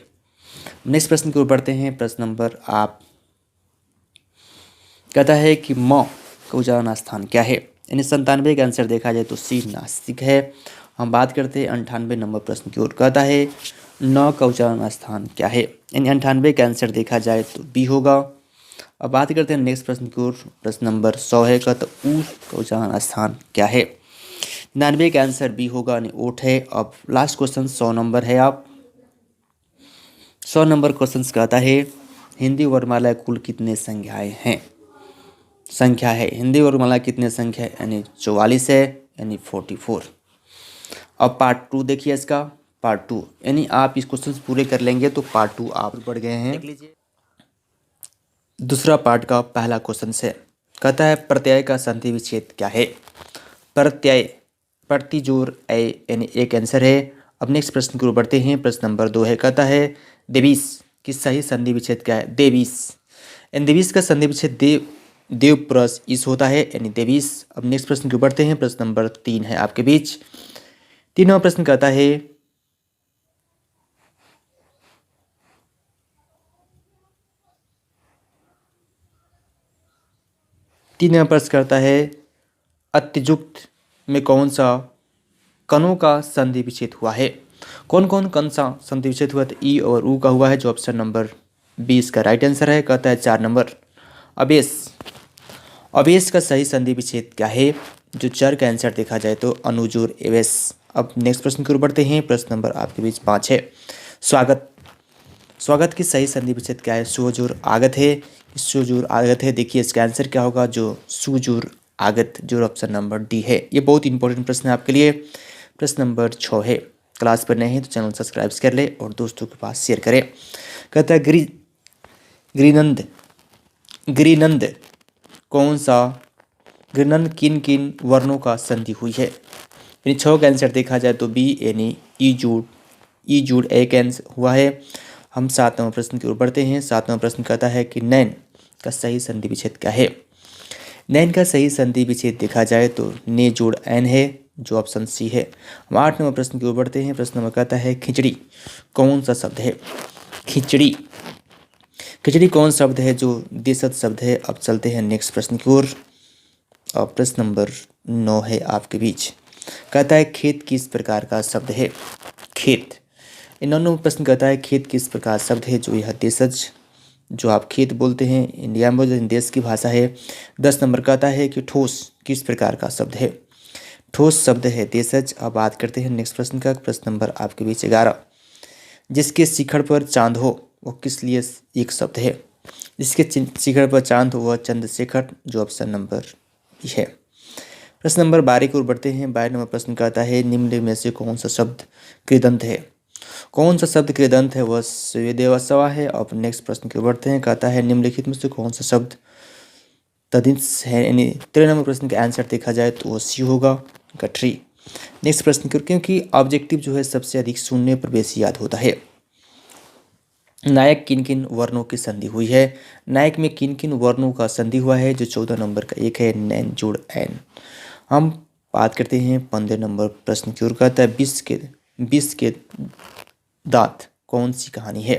Speaker 2: नेक्स्ट प्रश्न की ओर बढ़ते हैं। प्रश्न नंबर आप कहता है कि म का उच्चारण स्थान क्या है। यानी 97 का आंसर देखा जाए तो सी नासिक है। हम बात करते हैं 98 नंबर प्रश्न की ओर। कहता है न का उच्चारण स्थान क्या है। यानी 98 का आंसर देखा जाए तो बी होगा। अब बात करते हैं नेक्स्ट प्रश्न की ओर। प्रश्न नंबर 100 है। कहता ऊ का उच्चारण स्थान क्या है। 99 का आंसर बी होगा, यानी ओठ है। अब लास्ट क्वेश्चन 100 नंबर है। आप 100 नंबर क्वेश्चन कहता है हिंदी वर्णमाला कुल कितने संख्याएं हैं। संख्या है हिंदी वर्णमाला कितने संख्या है, यानी 44 है, यानी 44। अब पार्ट 2 देखिए इसका। पार्ट 2 यानी आप इस क्वेश्चन पूरे कर लेंगे तो पार्ट 2 आप बढ़ गए हैं। देख लीजिए दूसरा पार्ट का पहला क्वेश्चन से। कहता है प्रत्यय का संधि विच्छेद क्या है। प्रत्यय प्रति जोर ए, यानी एक आंसर है। अब नेक्स्ट प्रश्न की ओर बढ़ते हैं। प्रश्न नंबर 2 है। कहता है देवीस की सही संधि विच्छेद क्या है। देवीस, यानी देवीस का संधि विच्छेद देव प्लस इस होता है, यानी देवीस। अब नेक्स्ट प्रश्न की ओर बढ़ते हैं। प्रश्न नंबर 3 है आपके बीच। 3 नंबर प्रश्न कहता है अत्युक्त में कौन सा कणों का संधि विच्छेद हुआ है। कौन कौन कण सा संधि विच्छेद हुआ। तो ई और ऊ का हुआ है, जो ऑप्शन नंबर 20 का राइट आंसर है। कहता है 4 नंबर अबेस। अबेस का सही संधि विच्छेद क्या है। जो चर का आंसर देखा जाए तो अनुजोर एवेस। अब नेक्स्ट प्रश्न की ओर बढ़ते हैं। प्रश्न नंबर आपके बीच 5 है। स्वागत की सही संधि विच्छेद क्या है। सुजोर आगत है, सुजोर आगत है। देखिए इसका आंसर क्या होगा। जो सुजोर आगत, जो ऑप्शन नंबर डी है। ये बहुत इंपॉर्टेंट प्रश्न है आपके लिए। प्रश्न नंबर 6 है। क्लास पर नए हैं तो चैनल सब्सक्राइब कर ले और दोस्तों के पास शेयर करें। कहता है गृनंद कौन सा गृनंद किन किन वर्णों का संधि हुई है। यानी 6 का आंसर देखा जाए तो बी, यानी ई जूड़ एक आंसर हुआ है। हम 7 नंबर प्रश्न की ओर बढ़ते हैं। 7 नंबर प्रश्न कहता है कि नैन का सही संधि विच्छेद क्या है। नैन का सही संधि विच्छेद देखा जाए तो ने जोड़ एन है, जो ऑप्शन सी है। हम 8 नंबर प्रश्न की ओर बढ़ते हैं। प्रश्न नंबर कहता है खिचड़ी कौन सा शब्द है। खिचड़ी कौन शब्द है जो देशज शब्द है। अब चलते हैं नेक्स्ट प्रश्न की ओर। और प्रश्न नंबर 9 है आपके बीच। कहता है खेत किस प्रकार का शब्द है। खेत, इन 9 नंबर प्रश्न कहता है खेत किस प्रकार शब्द है। जो यह देशज, जो आप खेत बोलते हैं इंडिया में, जो देश की भाषा है। 10 नंबर कहता है कि ठोस किस प्रकार का शब्द है। ठोस शब्द है देशज। अब बात करते हैं नेक्स्ट प्रश्न का। प्रश्न नंबर आपके बीच 11। जिसके शिखर पर चांद हो वो किस लिए एक शब्द है। जिसके शिखर पर चांद हो वह चंद्रशेखर, जो ऑप्शन नंबर है। प्रश्न नंबर 12 की ओर बढ़ते हैं। 12 नंबर प्रश्न कहता है निम्न में से कौन सा शब्द कृदंत है। कौन सा शब्द कृदंत है। वह स्वेदेवस्वा है। अब नेक्स्ट प्रश्न की ओर बढ़ते हैं। कहता है निम्नलिखित में से कौन सा शब्द तदिश है, यानी 13 नंबर प्रश्न का आंसर देखा जाए तो वो सी होगा, गठरी। नेक्स्ट प्रश्न क्योंकि ऑब्जेक्टिव जो है सबसे अधिक सुनने पर बेसी याद होता है। नायक किन किन वर्णों की संधि हुई है? नायक में किन किन वर्णों का संधि हुआ है? जो 14 नंबर का एक है, नैन जोड़ एन। हम बात करते हैं 15 नंबर प्रश्न की ओर। कहता है विष के दांत कौन सी कहानी है?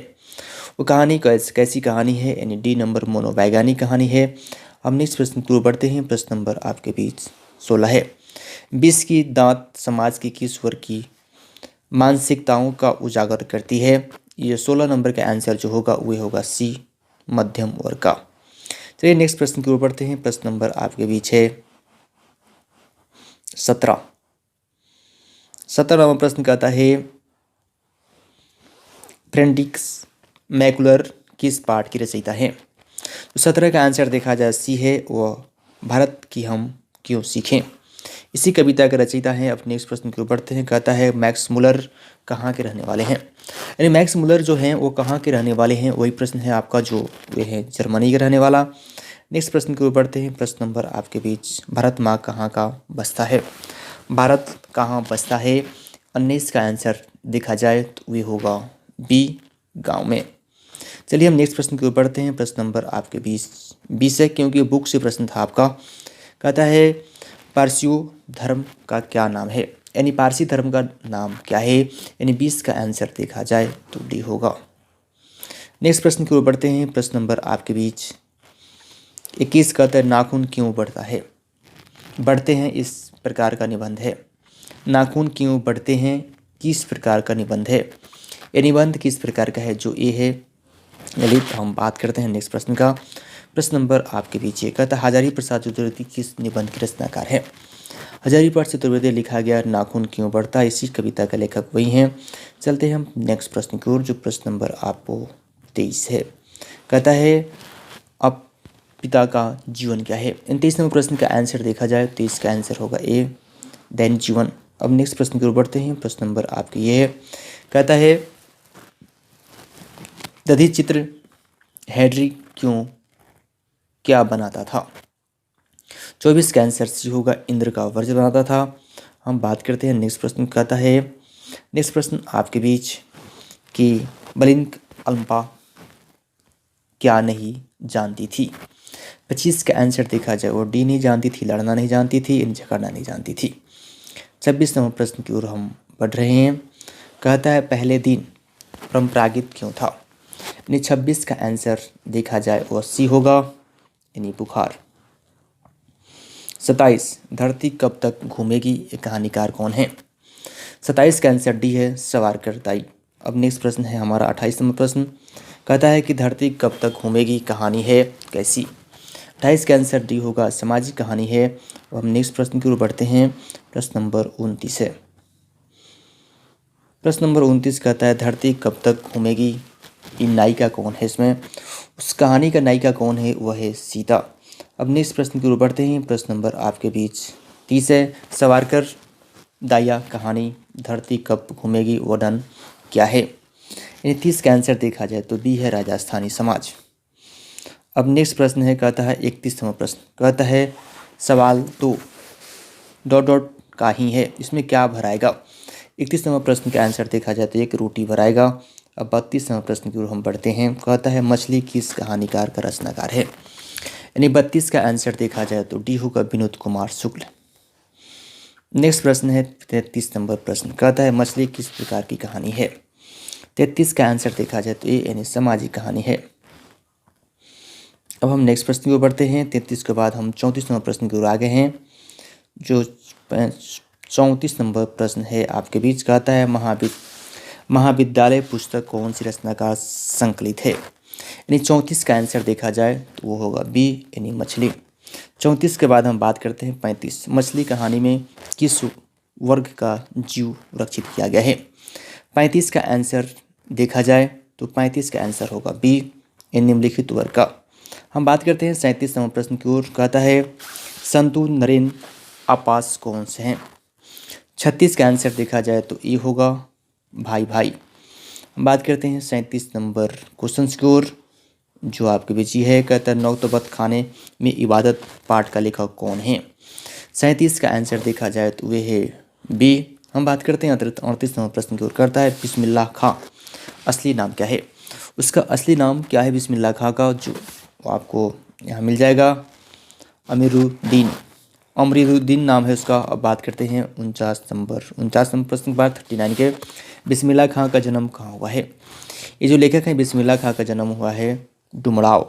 Speaker 2: वो कहानी कैसी कहानी है? यानी डी नंबर मनोवैज्ञानिक कहानी है। हम नेक्स्ट प्रश्न की ओर बढ़ते हैं। प्रश्न नंबर आपके बीच 16 है। विष की दांत समाज की किस वर्ग की मानसिकताओं का उजागर करती है? ये 16 नंबर का आंसर जो होगा वह होगा सी, मध्यम वर्ग का। चलिए नेक्स्ट प्रश्न की ओर बढ़ते हैं। प्रश्न नंबर आपके बीच है 17 नंबर प्रश्न कहता है फ्रेंडिक्स मैकुलर किस पाठ की रचयिता है? तो 17 का आंसर देखा जाए सी है, वह भारत की हम क्यों सीखें, इसी कविता के रचयिता हैं। अब नेक्स्ट प्रश्न की ओर बढ़ते हैं। कहता है मैक्स मुलर कहाँ के रहने वाले हैं? यानी मैक्स मुलर जो हैं वो कहाँ के रहने वाले हैं, वही प्रश्न है आपका, जो वे है जर्मनी के रहने वाला। नेक्स्ट प्रश्न की ओर बढ़ते हैं। प्रश्न नंबर आपके बीच भारत माँ कहाँ का बसता है? भारत कहाँ बसता है? 19 का आंसर देखा जाए तो वे होगा बी, गाँव में। चलिए हम नेक्स्ट प्रश्न की ओर बढ़ते हैं। प्रश्न नंबर आपके 20 है, क्योंकि बुक से प्रश्न था आपका। कहता है पारसियों धर्म का क्या नाम है? यानी पारसी धर्म का नाम क्या है? यानी 20 का आंसर देखा जाए तो डी होगा। नेक्स्ट प्रश्न की ओर बढ़ते हैं। प्रश्न नंबर आपके बीच 21 कहता है नाखून क्यों बढ़ता है? बढ़ते हैं इस प्रकार का निबंध है। नाखून क्यों बढ़ते हैं किस प्रकार का निबंध है? ये निबंध किस प्रकार का है? जो ए है ललित। हम बात करते हैं नेक्स्ट प्रश्न का। प्रश्न नंबर आपके पीछे कहता है हजारी प्रसाद चतुर्वेदी किस निबंध के रचनाकार है? हजारी प्रसाद चतुर्वेदी लिखा गया नाखून क्यों बढ़ता है, इसी कविता का लेखक वही हैं। चलते हैं हम नेक्स्ट प्रश्न की ओर, जो प्रश्न नंबर आपको 23 है। कहता है अब पिता का जीवन क्या है? 23 नंबर प्रश्न का आंसर देखा जाए तो इसका आंसर होगा ए, दैनिक जीवन। अब नेक्स्ट प्रश्न की ओर बढ़ते हैं। प्रश्न नंबर आपके ये है। कहता है दधिच चित्र हैड्री क्या बनाता था? 24 का आंसर सी होगा, इंद्र का वज्र बनाता था। हम बात करते हैं नेक्स्ट प्रश्न। कहता है नेक्स्ट प्रश्न आपके बीच कि बलिंक अल्पा क्या नहीं जानती थी? 25 का आंसर देखा जाए वो डी नहीं जानती थी, लड़ना नहीं जानती थी, इन झगड़ना नहीं जानती थी। 26 नंबर प्रश्न की ओर हम बढ़ रहे हैं। कहता है पहले दिन परंपरागत क्यों था? यानी 26 का आंसर देखा जाए वो सी होगा, यानी बुखार। 27 धरती कब तक घूमेगी, ये कहानीकार कौन है? 27 का आंसर डी है, सावरकर दाई। अब नेक्स्ट प्रश्न है हमारा 28 नंबर प्रश्न। कहता है कि धरती कब तक घूमेगी कहानी है कैसी? 28 का आंसर डी होगा, सामाजिक कहानी है। अब हम नेक्स्ट प्रश्न की ओर बढ़ते हैं। प्रश्न नंबर 29 है। प्रश्न नंबर 29 कहता है धरती कब तक घूमेगी, इन नायिका कौन है? इसमें उस कहानी का नायिका कौन है? वह है सीता। अब नेक्स्ट प्रश्न की ओर बढ़ते हैं। प्रश्न नंबर आपके बीच 30 है। सावरकर दाया कहानी धरती कब घूमेगी वर्णन क्या है? यानी 30 का आंसर देखा जाए तो बी है, राजस्थानी समाज। अब नेक्स्ट प्रश्न है, कहता है 31वां प्रश्न। कहता है सवाल तो डॉट डॉट का ही है, इसमें क्या भराएगा? 31वां प्रश्न का आंसर देखा जाए तो एक रोटी भराएगा। अब 32वां प्रश्न की ओर हम बढ़ते हैं। कहता है मछली किस कहानीकार का रचनाकार है? यानी 32 का आंसर देखा जाए तो डी होगा, विनोद कुमार शुक्ल। नेक्स्ट प्रश्न है 33 नंबर प्रश्न। कहता है मछली किस प्रकार की कहानी है? 33 का आंसर देखा जाए तो ए, यानी सामाजिक कहानी है। अब हम नेक्स्ट प्रश्न की ओर बढ़ते हैं। 33 के बाद हम 34 नंबर प्रश्न की ओर आ गए हैं। जो 34 नंबर प्रश्न है आपके बीच। कहता है महाविद्यालय पुस्तक कौन सी रचना का संकलित है? यानी 34 का आंसर देखा जाए तो वो होगा बी, यानी मछली। 34 के बाद हम बात करते हैं 35। मछली कहानी में किस वर्ग का जीव रक्षित किया गया है? 35 का आंसर देखा जाए तो 35 का आंसर होगा बी, यानी निम्नलिखित वर्ग का। हम बात करते हैं 37 नंबर प्रश्न की ओर। कहता है संतु नरेन आपास कौन से हैं? 36 का आंसर देखा जाए तो ये होगा भाई भाई। हम बात करते हैं 37 नंबर क्वेश्चन की ओर। जो आपके बची है, कहता है नौतबत खाने में इबादत पाठ का लेखक कौन है। 37 का आंसर देखा जाए तो वे है बी। हम बात करते हैं 38 नंबर प्रश्न की ओर। करता है बिस्मिल्लाह खां असली नाम क्या है। उसका असली नाम क्या है बिस्मिल्लाह खां का, जो आपको यहाँ मिल जाएगा अमीरुद्दीन। अमरीरुद्दीन नाम है उसका। अब बात करते हैं 49 नंबर प्रश्न के बाद 39 के। बिस्मिल्लाह खां का जन्म कहाँ हुआ है। ये जो लेखक हैं बिस्मिल्लाह खां का जन्म हुआ है डुमराव।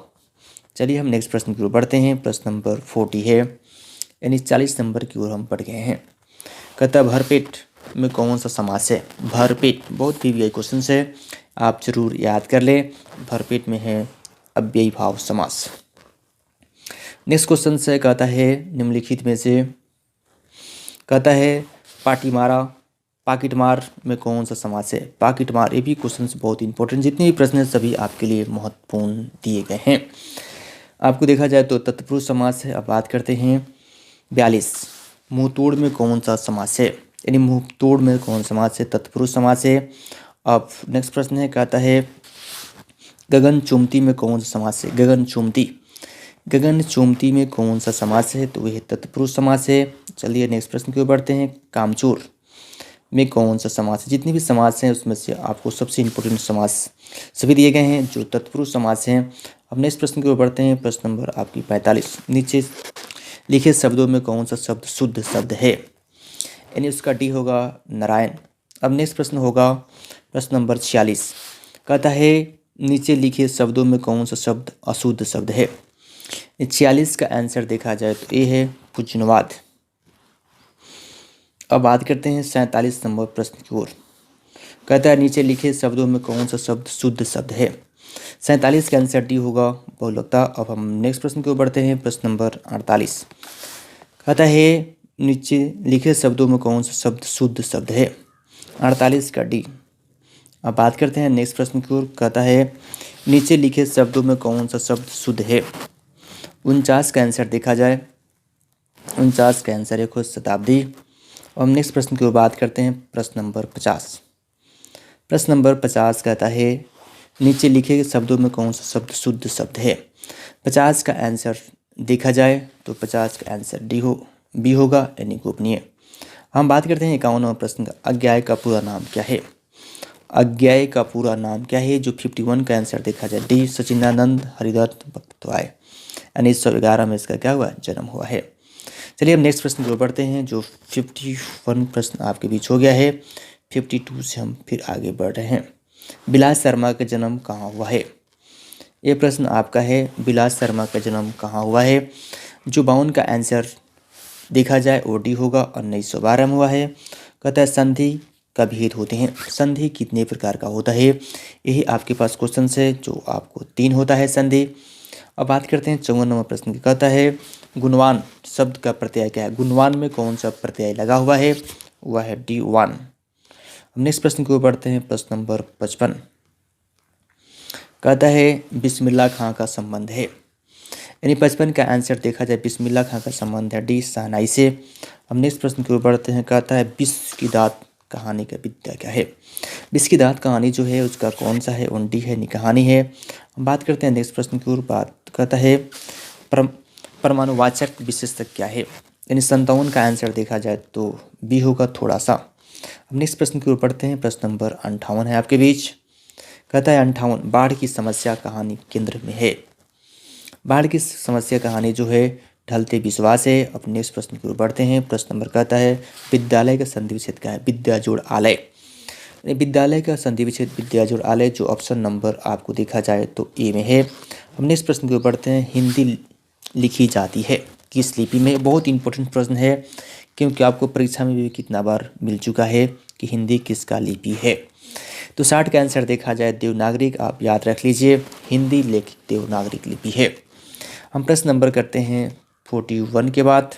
Speaker 2: चलिए हम नेक्स्ट प्रश्न की ओर बढ़ते हैं। प्रश्न नंबर 40 है, यानी 40 नंबर की ओर हम बढ़ गए हैं। कहता भरपेट में कौन सा समास है। भरपेट बहुत पीवीआई क्वेश्चन है, आप जरूर याद कर लें। भरपेट में है अव्ययी भाव समास। नेक्स्ट क्वेश्चन से कहता है निम्नलिखित में से, कहता है पाटीमारा पाकिटमार में कौन सा समास है। पाकिटमार, ये भी क्वेश्चन बहुत इंपॉर्टेंट, जितने भी प्रश्न हैं सभी आपके लिए महत्वपूर्ण दिए गए हैं। आपको देखा जाए तो तत्पुरुष समास है। अब बात करते हैं 42 मुंहतोड़ में कौन सा समास है, यानी मुंहतोड़ में कौन समास है, तत्पुरुष समास है। अब नेक्स्ट प्रश्न है, कहता है गगन चुम्बती में कौन सा समास है। गगन चुम्बती में कौन सा समास है, तो वह तत्पुरुष समास है। चलिए नेक्स्ट प्रश्न की ओर बढ़ते हैं। कामचोर में कौन सा समास है। जितने भी समास हैं उसमें से आपको सबसे इंपॉर्टेंट समास सभी दिए गए हैं जो तत्पुरुष समास हैं। अब नेक्स्ट प्रश्न की ओर बढ़ते हैं। प्रश्न नंबर आपकी 45 नीचे लिखे शब्दों में कौन सा शब्द शुद्ध शब्द है, यानी उसका डी होगा नारायण। अब नेक्स्ट प्रश्न होगा प्रश्न नंबर 46। कहता है नीचे लिखे शब्दों में कौन सा शब्द अशुद्ध शब्द है। 46 का आंसर देखा जाए तो ये है पूजनवाद। अब बात करते हैं 47 नंबर प्रश्न की ओर। कहता है नीचे लिखे शब्दों में कौन सा शब्द शुद्ध शब्द है। 47 का आंसर डी होगा बहुलकता। अब हम नेक्स्ट प्रश्न की ओर बढ़ते हैं। प्रश्न नंबर 48। कहता है नीचे लिखे शब्दों में कौन सा शब्द शुद्ध शब्द है। 48 का डी। अब बात करते हैं नेक्स्ट प्रश्न की ओर। कहता है नीचे लिखे शब्दों में कौन सा शब्द शुद्ध है। 49 का आंसर देखा जाए, 49 का आंसर है खुद शताब्दी। और हम नेक्स्ट प्रश्न की ओर बात करते हैं। प्रश्न नंबर 50। प्रश्न नंबर 50 कहता है नीचे लिखे शब्दों में कौन सा शब्द शुद्ध शब्द है। 50 का आंसर देखा जाए तो 50 का आंसर बी होगा, यानी गोपनीय। हम बात करते हैं 51 नंबर प्रश्न का। अज्ञेय का पूरा नाम क्या है। अज्ञेय का पूरा नाम क्या है, जो 51 का आंसर देखा जाए डी सचिदानंद हरिदत्त बख्तवाय, यानी 1911 में इसका क्या हुआ, जन्म हुआ है। चलिए हम नेक्स्ट प्रश्न की ओर बढ़ते हैं। जो 51 प्रश्न आपके बीच हो गया है, 52 से हम फिर आगे बढ़ रहे हैं। बिलास शर्मा का जन्म कहाँ हुआ है। ये प्रश्न आपका है, बिलास शर्मा का जन्म कहाँ हुआ है। जो 52 का आंसर देखा जाए वो डी होगा, 1912 में हुआ है। कहता है संधि का भेद होते हैं। संधि कितने प्रकार का होता है, यही आपके पास क्वेश्चन है, जो आपको 3 होता है संधि। अब बात करते हैं 54 नंबर प्रश्न की। कहता है गुणवान शब्द का प्रत्यय क्या है। गुणवान में कौन सा प्रत्यय लगा हुआ है, वह है डी वान। हम नेक्स्ट प्रश्न की ओर बढ़ते हैं। प्रश्न नंबर 55। कहता है बिस्मिल्लाह खां का संबंध है, यानी 55 का आंसर देखा जाए बिस्मिल्लाह खां का संबंध है डी शहनाई से। हम नेक्स्ट प्रश्न की ओर बढ़ते हैं। कहता है विष की दात कहानी का विद्या क्या है। विष की दात कहानी जो है उसका कौन सा है, उन डी है, कहानी है। हम बात करते हैं नेक्स्ट प्रश्न की ओर। बात कहता है परमाणुवाचक विशेषता क्या है, यानी 57 का आंसर देखा जाए तो बी होगा थोड़ा सा। हम नेक्स्ट प्रश्न की ओर बढ़ते हैं। प्रश्न नंबर 58 है आपके बीच। कहता है 58 बाढ़ की समस्या कहानी केंद्र में है। बाढ़ की समस्या कहानी जो है ढलते विश्वास है। अब नेक्स्ट प्रश्न की ओर बढ़ते हैं। प्रश्न नंबर कहता है विद्यालय का संधि विच्छेद क्या है। विद्या जोड़ आलय, विद्यालय का संधि विच्छेद विद्या जोड़ आलय, जो ऑप्शन नंबर आपको देखा जाए तो ए में है। हम नेक्स्ट प्रश्न की ओर बढ़ते हैं। हिंदी लिखी जाती है किस लिपि में। बहुत इंपॉर्टेंट प्रश्न है, क्योंकि आपको परीक्षा में भी कितना बार मिल चुका है कि हिंदी किसका लिपि है। तो 60 का आंसर देखा जाए देवनागरिक, आप याद रख लीजिए, हिंदी लेखित देवनागरिक लिपि है। हम प्रश्न नंबर करते हैं 41 के बाद।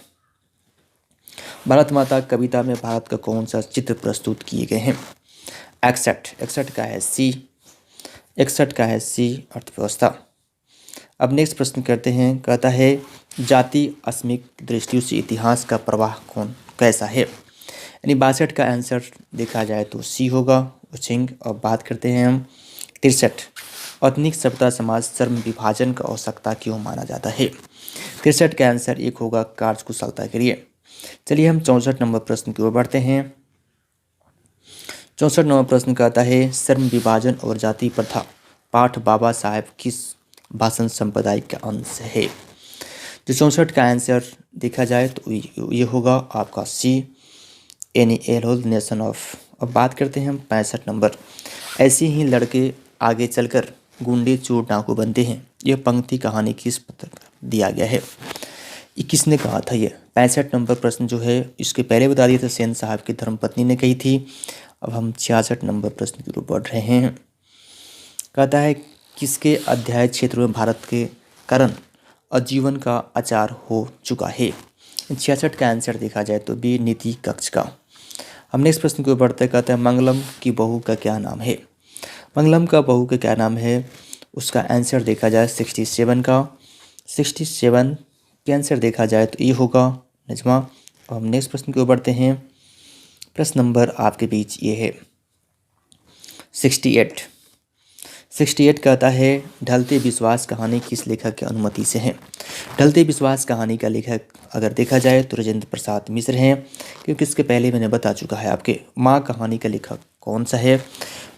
Speaker 2: भारत माता कविता में भारत का कौन सा चित्र प्रस्तुत किए गए हैं। 61 का है सी, 61 का है सी अर्थव्यवस्था। अब नेक्स्ट प्रश्न करते हैं। कहता है जाति अस्मिक दृष्टियों से इतिहास का प्रवाह कैसा है, यानी 62 का आंसर देखा जाए तो सी होगा उचिंग। अब बात करते हैं हम 63 आधुनिक सभ्यता समाज श्रम विभाजन का आवश्यकता क्यों माना जाता है? 63 का आंसर एक होगा कार्यकुशलता के लिए। चलिए हम 64 नंबर प्रश्न की ओर बढ़ते हैं। 64 नंबर प्रश्न कहता है श्रम विभाजन और जाति प्रथा पाठ बाबा साहेब किस भाषण संप्रदाय का अंश है? जो 64 का आंसर देखा जाए तो ये होगा आपका सी, एनी एल नेशन ऑफ। अब बात करते हैं हम 65 नंबर। ऐसे ही लड़के आगे चलकर गुंडे चोर डाकू बनते हैं, यह पंक्ति कहानी किस पत्र दिया गया है? ये किसने कहा था? ये 65 नंबर प्रश्न जो है इसके पहले बता दिए थे, सेन साहब की धर्मपत्नी ने कही थी। अब हम 66 नंबर प्रश्न की ओर बढ़ रहे हैं। कहता है किसके अध्याय क्षेत्र में भारत के कारण आजीवन का आचार हो चुका है? 66 का आंसर देखा जाए तो बी, नीति कक्ष का। हम नेक्स्ट प्रश्न की ओर बढ़ते कहते हैं मंगलम की बहू का क्या नाम है? मंगलम का बहू का क्या नाम है? उसका आंसर देखा जाए 67 का। 67 के आंसर देखा जाए तो ये होगा नजमा। अब हम नेक्स्ट प्रश्न की ओर बढ़ते हैं। प्रश्न नंबर आपके बीच ये है 68। 68 कहता है ढलते विश्वास कहानी किस लेखक की अनुमति से है? ढलते विश्वास कहानी का लेखक अगर देखा जाए तो राजेंद्र प्रसाद मिश्र हैं, क्योंकि इसके पहले मैंने बता चुका है आपके। माँ कहानी का लेखक कौन सा है?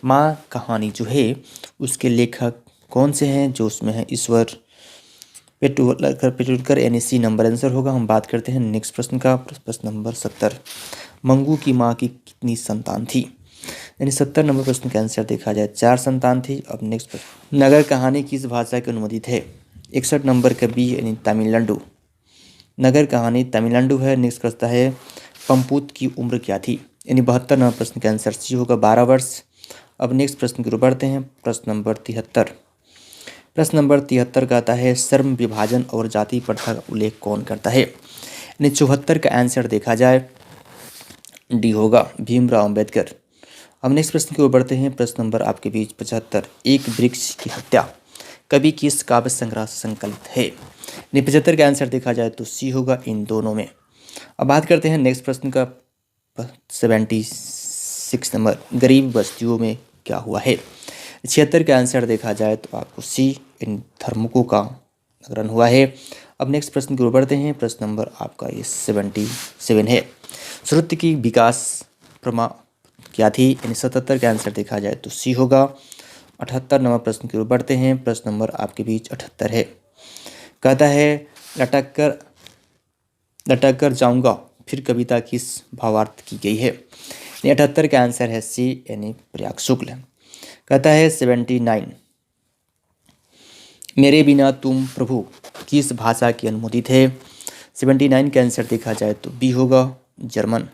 Speaker 2: माँ कहानी जो है उसके लेखक कौन से हैं? जो उसमें है ईश्वर पेटुलकर यानी सी नंबर आंसर होगा। हम बात करते हैं नेक्स्ट प्रश्न का, प्रश्न नंबर 70। मंगू की माँ की कितनी संतान थी? यानी 70 नंबर प्रश्न का आंसर देखा जाए 4 संतान थी। अब नेक्स्ट प्रश्न, नगर कहानी किस भाषा के अनुवादित है? 61 नंबर का बी यानी तमिलनाडु। नगर कहानी तमिलनाडु है। नेक्स्ट करता है पंपूत की उम्र क्या थी? यानी 72 नंबर प्रश्न का आंसर सी होगा 12 वर्ष। अब नेक्स्ट प्रश्न की ओर बढ़ते हैं, प्रश्न नंबर 73। प्रश्न नंबर 73 कहता है श्रम विभाजन और जाति प्रथा का उल्लेख कौन करता है? यानी 74 का आंसर देखा जाए डी होगा भीमराव अम्बेडकर। अब नेक्स्ट प्रश्न की ओर बढ़ते हैं, प्रश्न नंबर आपके बीच 75। एक वृक्ष की हत्या कवि किस काव्य संग्रह से संकलित है? यानी 75 का आंसर देखा जाए तो सी होगा इन दोनों में। अब बात करते हैं नेक्स्ट प्रश्न का 76 नंबर, गरीब बस्तियों में क्या हुआ है? 76 का आंसर देखा जाए तो आपको सी, इन धर्मकों का नगरन हुआ है। अब नेक्स्ट प्रश्न की ओर बढ़ते हैं, प्रश्न नंबर आपका ये 77 है। श्रुति की विकास प्रमा क्या थी? यानी 77 का आंसर देखा जाए तो सी होगा। 78 नंबर प्रश्न की ओर बढ़ते हैं, प्रश्न नंबर आपके बीच 78 है। कहता है लटक कर जाऊंगा फिर कविता किस भावार्थ की गई है? 78 का आंसर है सी यानी प्रयाग शुक्ल। कहता है 79, मेरे बिना तुम प्रभु किस भाषा की अनुमोदित है? 79 का आंसर देखा जाए तो बी होगा जर्मन।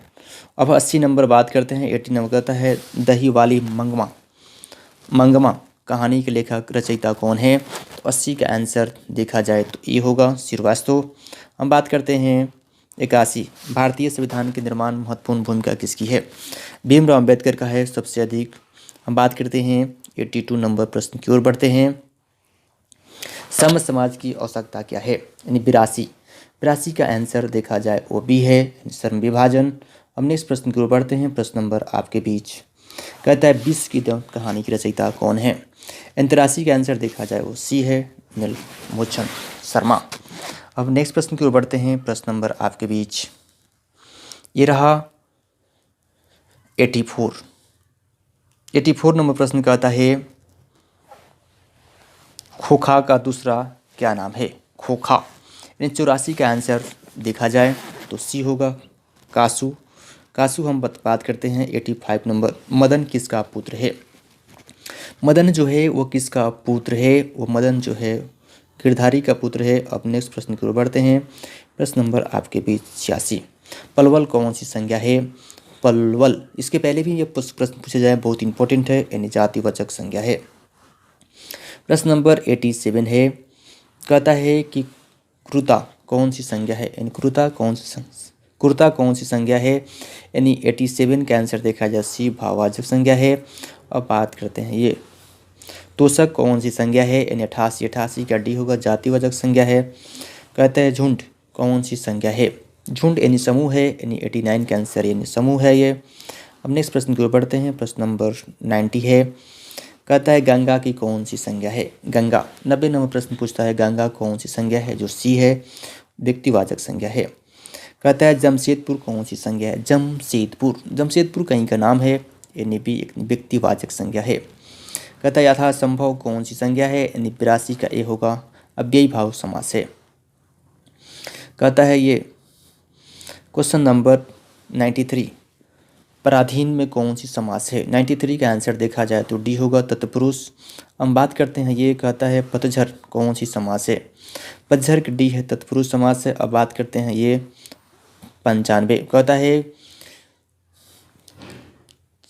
Speaker 2: अब 80 नंबर बात करते हैं। 80 नंबर कहता है दही वाली मंगमा कहानी के लेखक रचयिता कौन है? तो 80 का आंसर देखा जाए तो ये होगा श्रीवास्तव। हम बात करते हैं 81, भारतीय संविधान के निर्माण में महत्वपूर्ण भूमिका किसकी है? भीमराव अम्बेडकर का है सबसे अधिक। हम बात करते हैं 82 नंबर प्रश्न की ओर बढ़ते हैं। सम समाज की आवश्यकता क्या है? यानी 82 का आंसर देखा जाए वो बी है, श्रम विभाजन। हम नेक्स्ट प्रश्न की ओर बढ़ते हैं, प्रश्न नंबर आपके बीच कहता है विश्व की कहानी की रचयिता कौन है? 83 का आंसर देखा जाए वो सी है, नीलमोहन शर्मा। अब नेक्स्ट प्रश्न की ओर बढ़ते हैं, प्रश्न नंबर आपके बीच ये रहा 84 नंबर प्रश्न कहता है खोखा का दूसरा क्या नाम है? खोखा। यानी 84 का आंसर देखा जाए तो सी होगा कासू। हम बात करते हैं 85 नंबर, मदन किसका पुत्र है? मदन जो है वो किसका पुत्र है? वो मदन जो है गिरधारी का पुत्र है। अब नेक्स्ट प्रश्न की ओर बढ़ते हैं, प्रश्न नंबर आपके बीच 86, पलवल कौन सी संज्ञा है? पलवल, इसके पहले भी ये प्रश्न पूछे जाए, बहुत इंपॉर्टेंट है, यानी जातिवाचक संज्ञा है। प्रश्न नंबर 87 है। कहता है कि कृता कौन सी संज्ञा है? यानी कृता कौन सी संज्ञा है? यानी 87 का आंसर देखा जाए सी, भाववाचक संज्ञा है। अब बात करते हैं ये तोषक कौन सी संज्ञा है? यानी 88 का डी होगा, जातिवाचक संज्ञा है। कहता है झुंड कौन सी संज्ञा है? झुंड यानी समूह है, यानी 89 का आंसर यानी समूह है ये। अब नेक्स्ट प्रश्न की ओर बढ़ते हैं, प्रश्न नंबर 90 है। कहता है गंगा की कौन सी संज्ञा है? गंगा 90 नंबर प्रश्न पूछता है, गंगा कौन सी संज्ञा है? जो सी है व्यक्तिवाचक संज्ञा है। कहता है जमशेदपुर कौन सी संज्ञा है? जमशेदपुर कहीं का नाम है, यानी भी एक व्यक्तिवाचक संज्ञा है। कहता है यथासंभव कौन सी संज्ञा है? यानी 82 का ए होगा, अव्ययी भाव समास है। कहता है ये क्वेश्चन नंबर 93, पराधीन में कौन सी समास है? 93 का आंसर देखा जाए तो डी होगा, तत्पुरुष। हम बात करते हैं, ये कहता है पतझड़ कौन सी समास है? पतझड़ की डी है, तत्पुरुष समास है। अब बात करते हैं ये 95, कहता है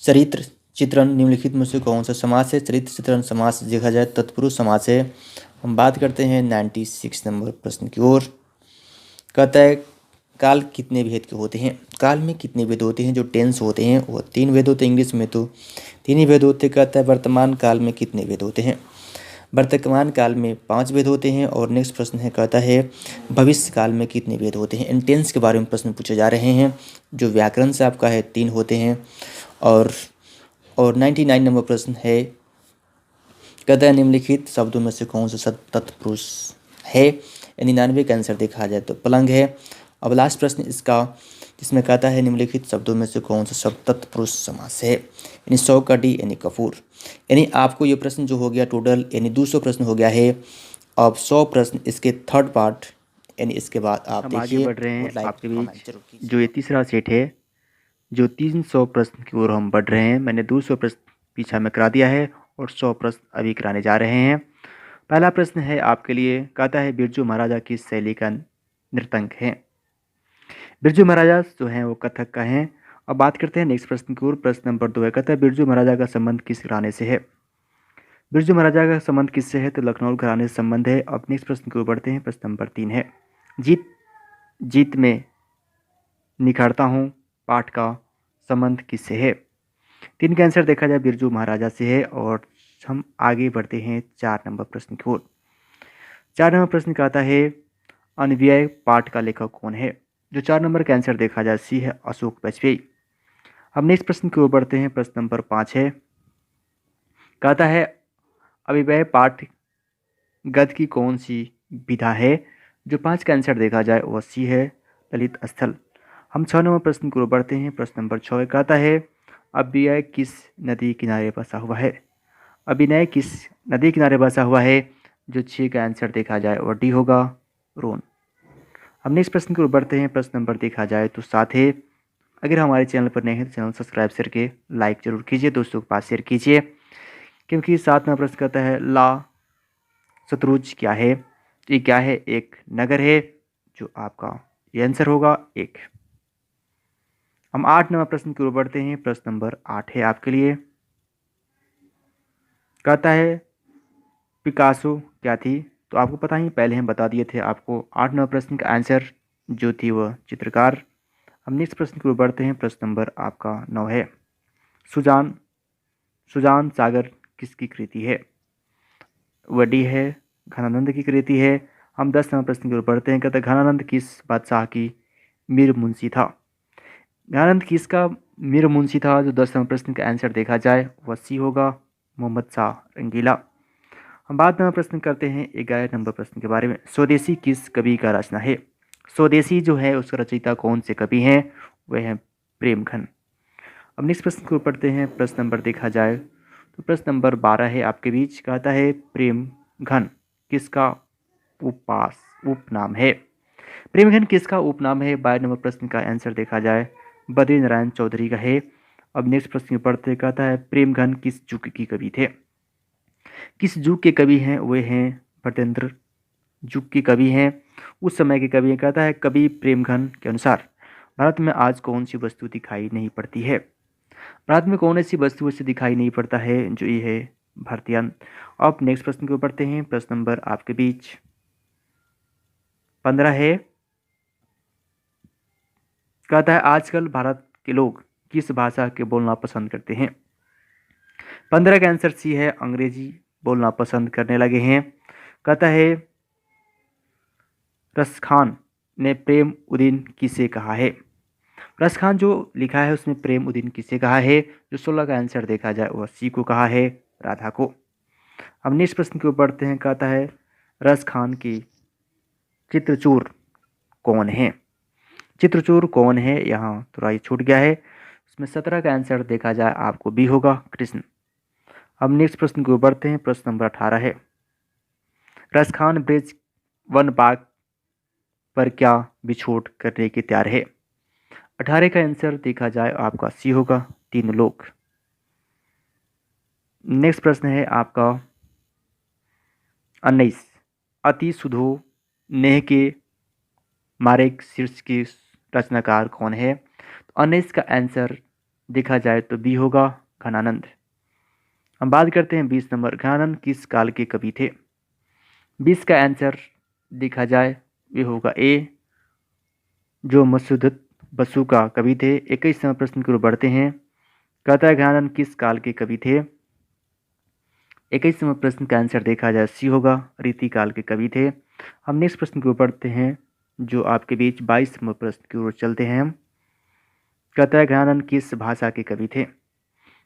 Speaker 2: चरित्र चित्रण निम्नलिखित में से कौन सा समास है? चरित्र चित्रण समास देखा जाए तत्पुरुष समास है। हम बात करते हैं 96 नंबर प्रश्न की ओर। कहता है काल कितने भेद के होते हैं? काल में कितने भेद होते हैं? जो टेंस होते हैं वो 3 भेद होते हैं, इंग्लिश में तो 3 ही भेद होते हैं। कहता है वर्तमान काल में कितने भेद होते हैं? वर्तमान काल में 5 भेद होते हैं। और नेक्स्ट प्रश्न है, कहता है भविष्य काल में कितने भेद होते हैं? इन टेंस के बारे में प्रश्न पूछे जा रहे हैं। जो व्याकरण से आपका है 3 होते हैं। और 99 नंबर प्रश्न है, कहता है निम्नलिखित शब्दों में से कौन सा शब्द तत्पुरुष है? 99 का आंसर देखा जाए तो पलंग है। अब लास्ट प्रश्न इसका, जिसमें कहता है निम्नलिखित शब्दों में से कौन सा शब्द तत्पुरुष समास है? यानी 100 का डी यानी कपूर। यानी आपको ये प्रश्न जो हो गया टोटल यानी 200 प्रश्न हो गया है। अब 100 प्रश्न इसके थर्ड पार्ट, यानी इसके बाद आप
Speaker 1: हम आगे
Speaker 2: देखिए
Speaker 1: बढ़ रहे हैं
Speaker 2: और
Speaker 1: आपके बीच।
Speaker 2: जरूर कीजिए।
Speaker 1: जो ये तीसरा सेट है, जो 300 प्रश्न की ओर हम बढ़ रहे हैं, मैंने 200 प्रश्न पीछा में करा दिया है और 100 प्रश्न अभी कराने जा रहे हैं। पहला प्रश्न है आपके लिए, कहता है बिरजू महाराजा किस शैली का नृतंक है? बिरजू महाराजा जो हैं वो कथक का हैं। अब बात करते हैं नेक्स्ट प्रश्न की ओर। प्रश्न नंबर 2 है, कहता है बिरजू महाराजा का संबंध किस घराने से है? बिरजू महाराजा का संबंध किससे है? तो लखनऊ घराने से संबंध है। अब नेक्स्ट प्रश्न की ओर बढ़ते हैं। प्रश्न नंबर 3 है, जीत जीत में निखारता हूँ पाठ का संबंध किससे है? 3 का आंसर देखा जाए बिरजू महाराजा से है। और हम आगे बढ़ते हैं 4 नंबर प्रश्न की ओर। 4 नंबर प्रश्न कहता है अनव्यय पाठ का लेखक कौन है? जो 4 नंबर का आंसर देखा जाए सी है, अशोक वाजपेयी। हम नेक्स्ट प्रश्न की ओर बढ़ते हैं। प्रश्न नंबर 5 है, कहता है अभिव्यय पाठ गद्य की कौन सी विधा है? जो 5 का आंसर देखा जाए वह सी है, ललित स्थल। हम 6 नंबर प्रश्न की ओर बढ़ते हैं। प्रश्न नंबर 6 कहता है अव्यय किस नदी किनारे बसा हुआ है? अभिनय किस नदी किनारे बसा हुआ है? जो 6 का आंसर देखा जाए वह डी होगा, रोन। हम नेक्स्ट प्रश्न की ओर बढ़ते हैं। प्रश्न नंबर देखा जाए तो 7 है, अगर हमारे चैनल पर नए हैं तो चैनल सब्सक्राइब करके लाइक जरूर कीजिए, दोस्तों के पास शेयर कीजिए। क्योंकि 7 नंबर प्रश्न कहता है ला शतरुज क्या है? ये क्या है? एक नगर है, जो आपका ये आंसर होगा 1। हम 8 नंबर प्रश्न की ओर बढ़ते हैं। प्रश्न नंबर 8 है आपके लिए, कहता है पिकासो क्या थी? तो आपको पता ही, पहले हम बता दिए थे आपको। 8 नंबर प्रश्न का आंसर जो थी वह चित्रकार। हम नेक्स्ट प्रश्न की ओर बढ़ते हैं। प्रश्न नंबर आपका 9 है, सुजान सागर किसकी कृति है? वह डी है, घनानंद की कृति है। हम 10 नंबर प्रश्न की ओर बढ़ते हैं। कहते हैं घनानंद किस बादशाह की मीर मुंशी था? घनानंद किसका मीर मुंशी था? जो 10 नंबर प्रश्न का आंसर देखा जाए वह सी होगा, मोहम्मद शाह रंगीला। हम बाद में प्रश्न करते हैं 11 नंबर प्रश्न के बारे में, स्वदेशी किस कवि का रचना है? स्वदेशी जो है उसका रचयिता कौन से कवि हैं? वह हैं प्रेमघन। अब नेक्स्ट प्रश्न को पढ़ते हैं। प्रश्न नंबर देखा जाए तो प्रश्न नंबर 12 है आपके बीच, कहता है प्रेमघन किसका उपनाम है? प्रेमघन किसका उपनाम है? 12 नंबर प्रश्न का आंसर देखा जाए बद्री नारायण चौधरी का है। अब नेक्स्ट प्रश्न पढ़ते, कहता है प्रेमघन किस युग की कवि थे? किस युग के कवि हैं? वे हैं भटेंद्र युग के कवि हैं, उस समय के कवि हैं। कहता है कवि प्रेमघन के अनुसार भारत में आज कौन सी वस्तु दिखाई नहीं पड़ती है? भारत में कौन ऐसी वस्तु से दिखाई नहीं पड़ता है? जो ये है भारतीयन। अब नेक्स्ट प्रश्न को पढ़ते हैं। प्रश्न नंबर आपके बीच 15 है, कहता है आजकल भारत के लोग किस भाषा के बोलना पसंद करते हैं? 15 का आंसर सी है, अंग्रेजी बोलना पसंद करने लगे हैं। कहता है रसखान ने प्रेम उदिन किसे कहा है? रसखान जो लिखा है उसमें प्रेम उदिन किसे कहा है? जो 16 का आंसर देखा जाए वह सी को कहा है, राधा को। अब नेक्स्ट प्रश्न की ओर बढ़ते हैं। कहता है रस खान की चित्रचूर कौन है? चित्रचूर कौन है? यहाँ थोड़ा ये छूट गया है। उसमें 17 का आंसर देखा जाए आपको बी होगा, कृष्ण। अब नेक्स्ट प्रश्न की ओर बढ़ते हैं। प्रश्न नंबर 18 है रस खान ब्रिज वन बाग पर क्या बिछोट करने की तैयार है? 18 का आंसर देखा जाए आपका सी होगा, 3 लोग। नेक्स्ट प्रश्न है आपका 19 अति सुधो नेह के मारेक शीर्ष के रचनाकार कौन है? तो 19 का आंसर देखा जाए तो बी होगा, घनानंद। हम बात करते हैं 20 नंबर। घनानंद किस काल के कवि थे? 20 का आंसर देखा जाए ये होगा ए, जो मसूदत बसु का कवि थे। 21 नंबर प्रश्न की ओर बढ़ते हैं। कहता है घनानंद किस काल के कवि थे? 21 नंबर प्रश्न का आंसर देखा जाए सी होगा, रीति काल के कवि थे। हम नेक्स्ट प्रश्न की ओर बढ़ते हैं जो आपके बीच 22 नंबर प्रश्न की ओर चलते हैं हम। कहता है घनानंद किस भाषा के कवि थे?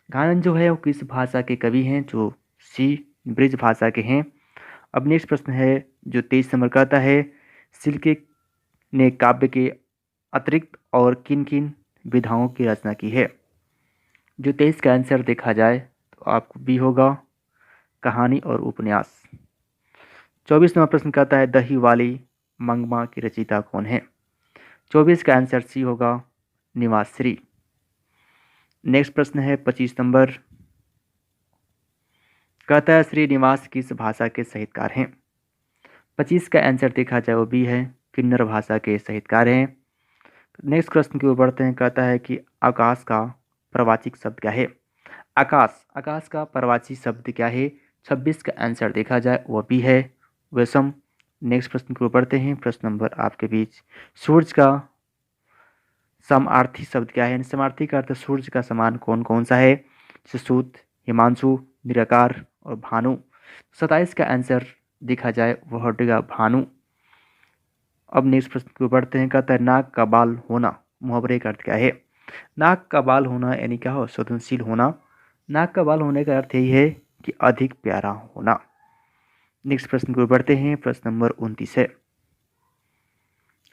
Speaker 1: घनानंद जो है वो किस भाषा के कवि हैं? जो सी, ब्रिज भाषा के हैं। अब नेक्स्ट प्रश्न है जो 23 नंबर कहता है शिल्के ने काव्य के अतिरिक्त और किन किन विधाओं की रचना की है? जो 23 का आंसर देखा जाए तो आपको बी होगा, कहानी और उपन्यास। 24 नंबर प्रश्न कहता है दही वाली मंगमा की रचयिता कौन है? 24 का आंसर सी होगा, निवासश्री। नेक्स्ट प्रश्न है 25 नंबर। कहता है श्रीनिवास किस भाषा के साहित्यकार हैं? 25 का आंसर देखा जाए वो बी है, किन्नर भाषा के साहित्यकार हैं। नेक्स्ट प्रश्न की ओर बढ़ते हैं। कहता है कि आकाश का प्रवाचिक शब्द क्या है? आकाश का प्रवाची शब्द क्या है? 26 का आंसर देखा जाए वह भी है, विषम। नेक्स्ट प्रश्न की ओर बढ़ते हैं। प्रश्न नंबर आपके बीच सूर्य का समार्थी शब्द क्या है? समार्थी का अर्थ सूर्य का समान कौन कौन सा है? सुसूत, हिमांशु, निराकार और भानु। 27 का आंसर देखा जाए वह हटेगा, भानु। अब नेक्स्ट प्रश्न की ओर बढ़ते हैं। कहता है नाक का बाल होना मुहावरे का अर्थ क्या है? नाक का बाल होना यानी क्या हो? संवेदनशील होना। नाक का बाल होने का अर्थ यही है कि अधिक प्यारा होना। नेक्स्ट प्रश्न की ओर बढ़ते हैं। प्रश्न नंबर 29 है।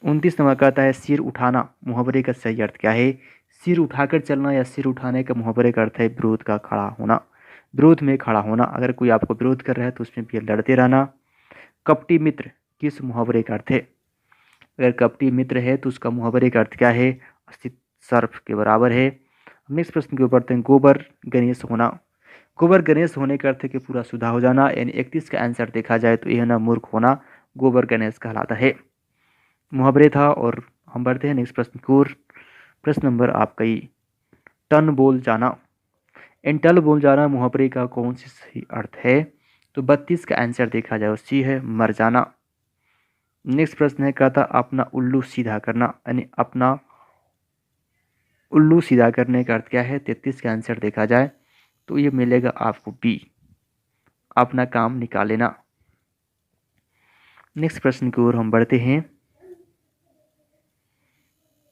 Speaker 1: 29 नंबर कहता है सिर उठाना मुहावरे का सही अर्थ क्या है? सिर उठाकर चलना या सिर उठाने का मुहावरे का अर्थ है विरोध का खड़ा होना, विरोध में खड़ा होना। अगर कोई आपको विरोध कर रहा है तो उसमें भी लड़ते रहना। कपटी मित्र किस मुहावरे का अर्थ है? अगर कपटी मित्र है तो उसका मुहावरे का अर्थ क्या है? अस्तित्व सर्फ के बराबर है। नेक्स्ट प्रश्न के ऊपर बढ़ते हैं। गोबर गणेश होना, गोबर गणेश होने का अर्थ है कि पूरा सुधा हो जाना, यानी 31 का आंसर देखा जाए तो यह ना मूर्ख होना गोबर गणेश कहलाता है, मुहावरे था। और हम बढ़ते हैं नेक्स्ट प्रश्न की ओर। प्रश्न नंबर आपका ही टन बोल जाना, इन टल बोल जाना मुहावरे का कौन सी सही अर्थ है? तो 32 का आंसर देखा जाए सी है, मर जाना। नेक्स्ट प्रश्न है कहता अपना उल्लू सीधा करना, यानी अपना उल्लू सीधा करने का अर्थ क्या है? 33 का आंसर देखा जाए तो ये मिलेगा आपको बी, अपना काम निकाल लेना। नेक्स्ट प्रश्न की ओर हम बढ़ते हैं।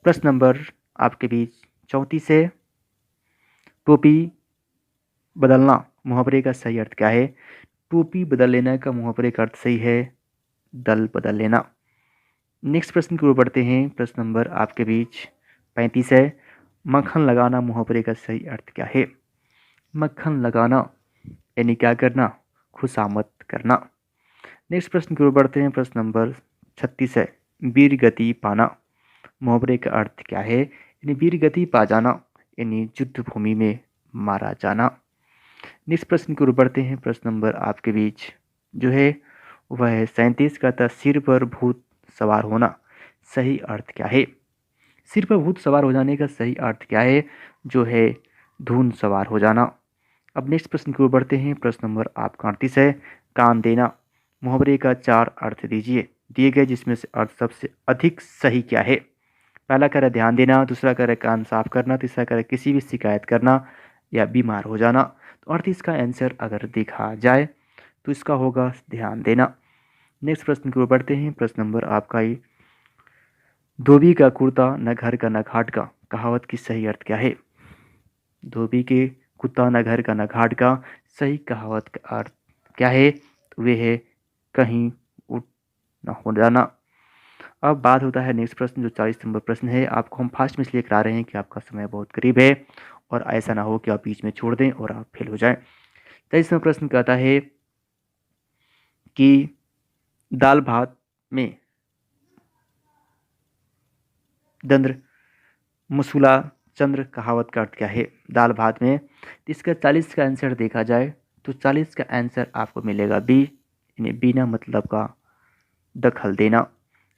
Speaker 1: प्रश्न नंबर आपके बीच 34 है। टोपी बदलना मुहावरे का सही अर्थ क्या है? टोपी बदल लेना का मुहावरे का अर्थ सही है, दल बदल लेना। नेक्स्ट प्रश्न की ओर बढ़ते हैं। प्रश्न नंबर आपके बीच 35 है। मक्खन लगाना मुहावरे का सही अर्थ क्या है? मक्खन लगाना यानी क्या करना? खुशामद करना। नेक्स्ट प्रश्न की ओर बढ़ते हैं। प्रश्न नंबर 36 है। वीर गति पाना मुहावरे का अर्थ क्या है? यानी वीर गति पा जाना, यानी युद्ध भूमि में मारा जाना। नेक्स्ट प्रश्न की ओर बढ़ते हैं। प्रश्न नंबर आपके बीच जो है वह है 37 का था सिर पर भूत सवार होना सही अर्थ क्या है? सिर पर भूत सवार हो जाने का सही अर्थ क्या है? जो है धून सवार हो जाना। अब नेक्स्ट प्रश्न की ओर बढ़ते हैं। प्रश्न नंबर आपका 38 है। कान देना मुहावरे का 4 अर्थ दीजिए दिए गए जिसमें से अर्थ सबसे अधिक सही क्या है? पहला कह रहा है ध्यान देना, दूसरा कह रहा है कान साफ करना, तीसरा कह रहा है किसी भी शिकायत करना या बीमार हो जाना। तो 38 का आंसर अगर देखा जाए तो इसका होगा ध्यान देना। नेक्स्ट प्रश्न की ओर बढ़ते हैं। प्रश्न नंबर आपका ही धोबी का कुर्ता न घर का न घाट का कहावत की सही अर्थ क्या है? धोबी के कुत्ता न घर का न घाट का। सही कहावत का अर्थ क्या है? तो वे है कहीं उठ न हो जाना। अब बात होता है नेक्स्ट प्रश्न, जो 40 नंबर प्रश्न है। आपको हम फास्ट में इसलिए करा रहे हैं कि आपका समय बहुत करीब है और ऐसा ना हो कि आप बीच में छोड़ दें और आप फेल हो जाएं। 23वां प्रश्न कहता है कि दाल भात में दंद्र मसूला चंद्र कहावत का अर्थ क्या है? दाल भात में। तो इसका 40 का आंसर देखा जाए तो 40 का आंसर आपको मिलेगा बी, यानी बिना मतलब का दखल देना।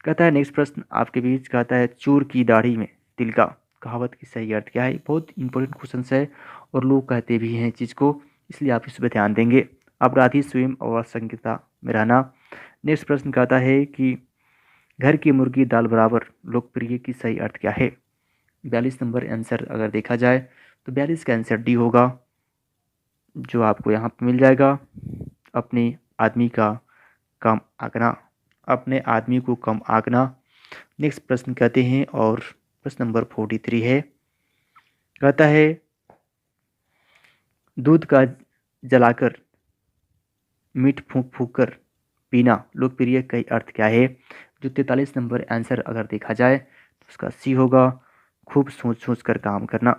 Speaker 1: कहता है नेक्स्ट प्रश्न आपके बीच, कहता है चोर की दाढ़ी में तिल का कहावत की सही अर्थ क्या है? बहुत इंपॉर्टेंट क्वेश्चन है और लोग कहते भी हैं चीज़ को, इसलिए आप इस पर ध्यान देंगे। अपराधी स्वयं और संगीता में रहना। नेक्स्ट प्रश्न कहता है कि घर की मुर्गी दाल बराबर लोकप्रिय की सही अर्थ क्या है? 42 नंबर आंसर अगर देखा जाए तो 42 का आंसर डी होगा, जो आपको यहाँ पे मिल जाएगा। अपने आदमी का कम आंकना, अपने आदमी को कम आंकना। नेक्स्ट प्रश्न कहते हैं और प्रश्न नंबर 43 है। कहता है दूध का जलाकर मीठ फूंक फूंक कर पीना लोकप्रिय कई अर्थ क्या है? जो 43 नंबर आंसर अगर देखा जाए तो उसका सी होगा, खूब सोच सोच कर काम करना।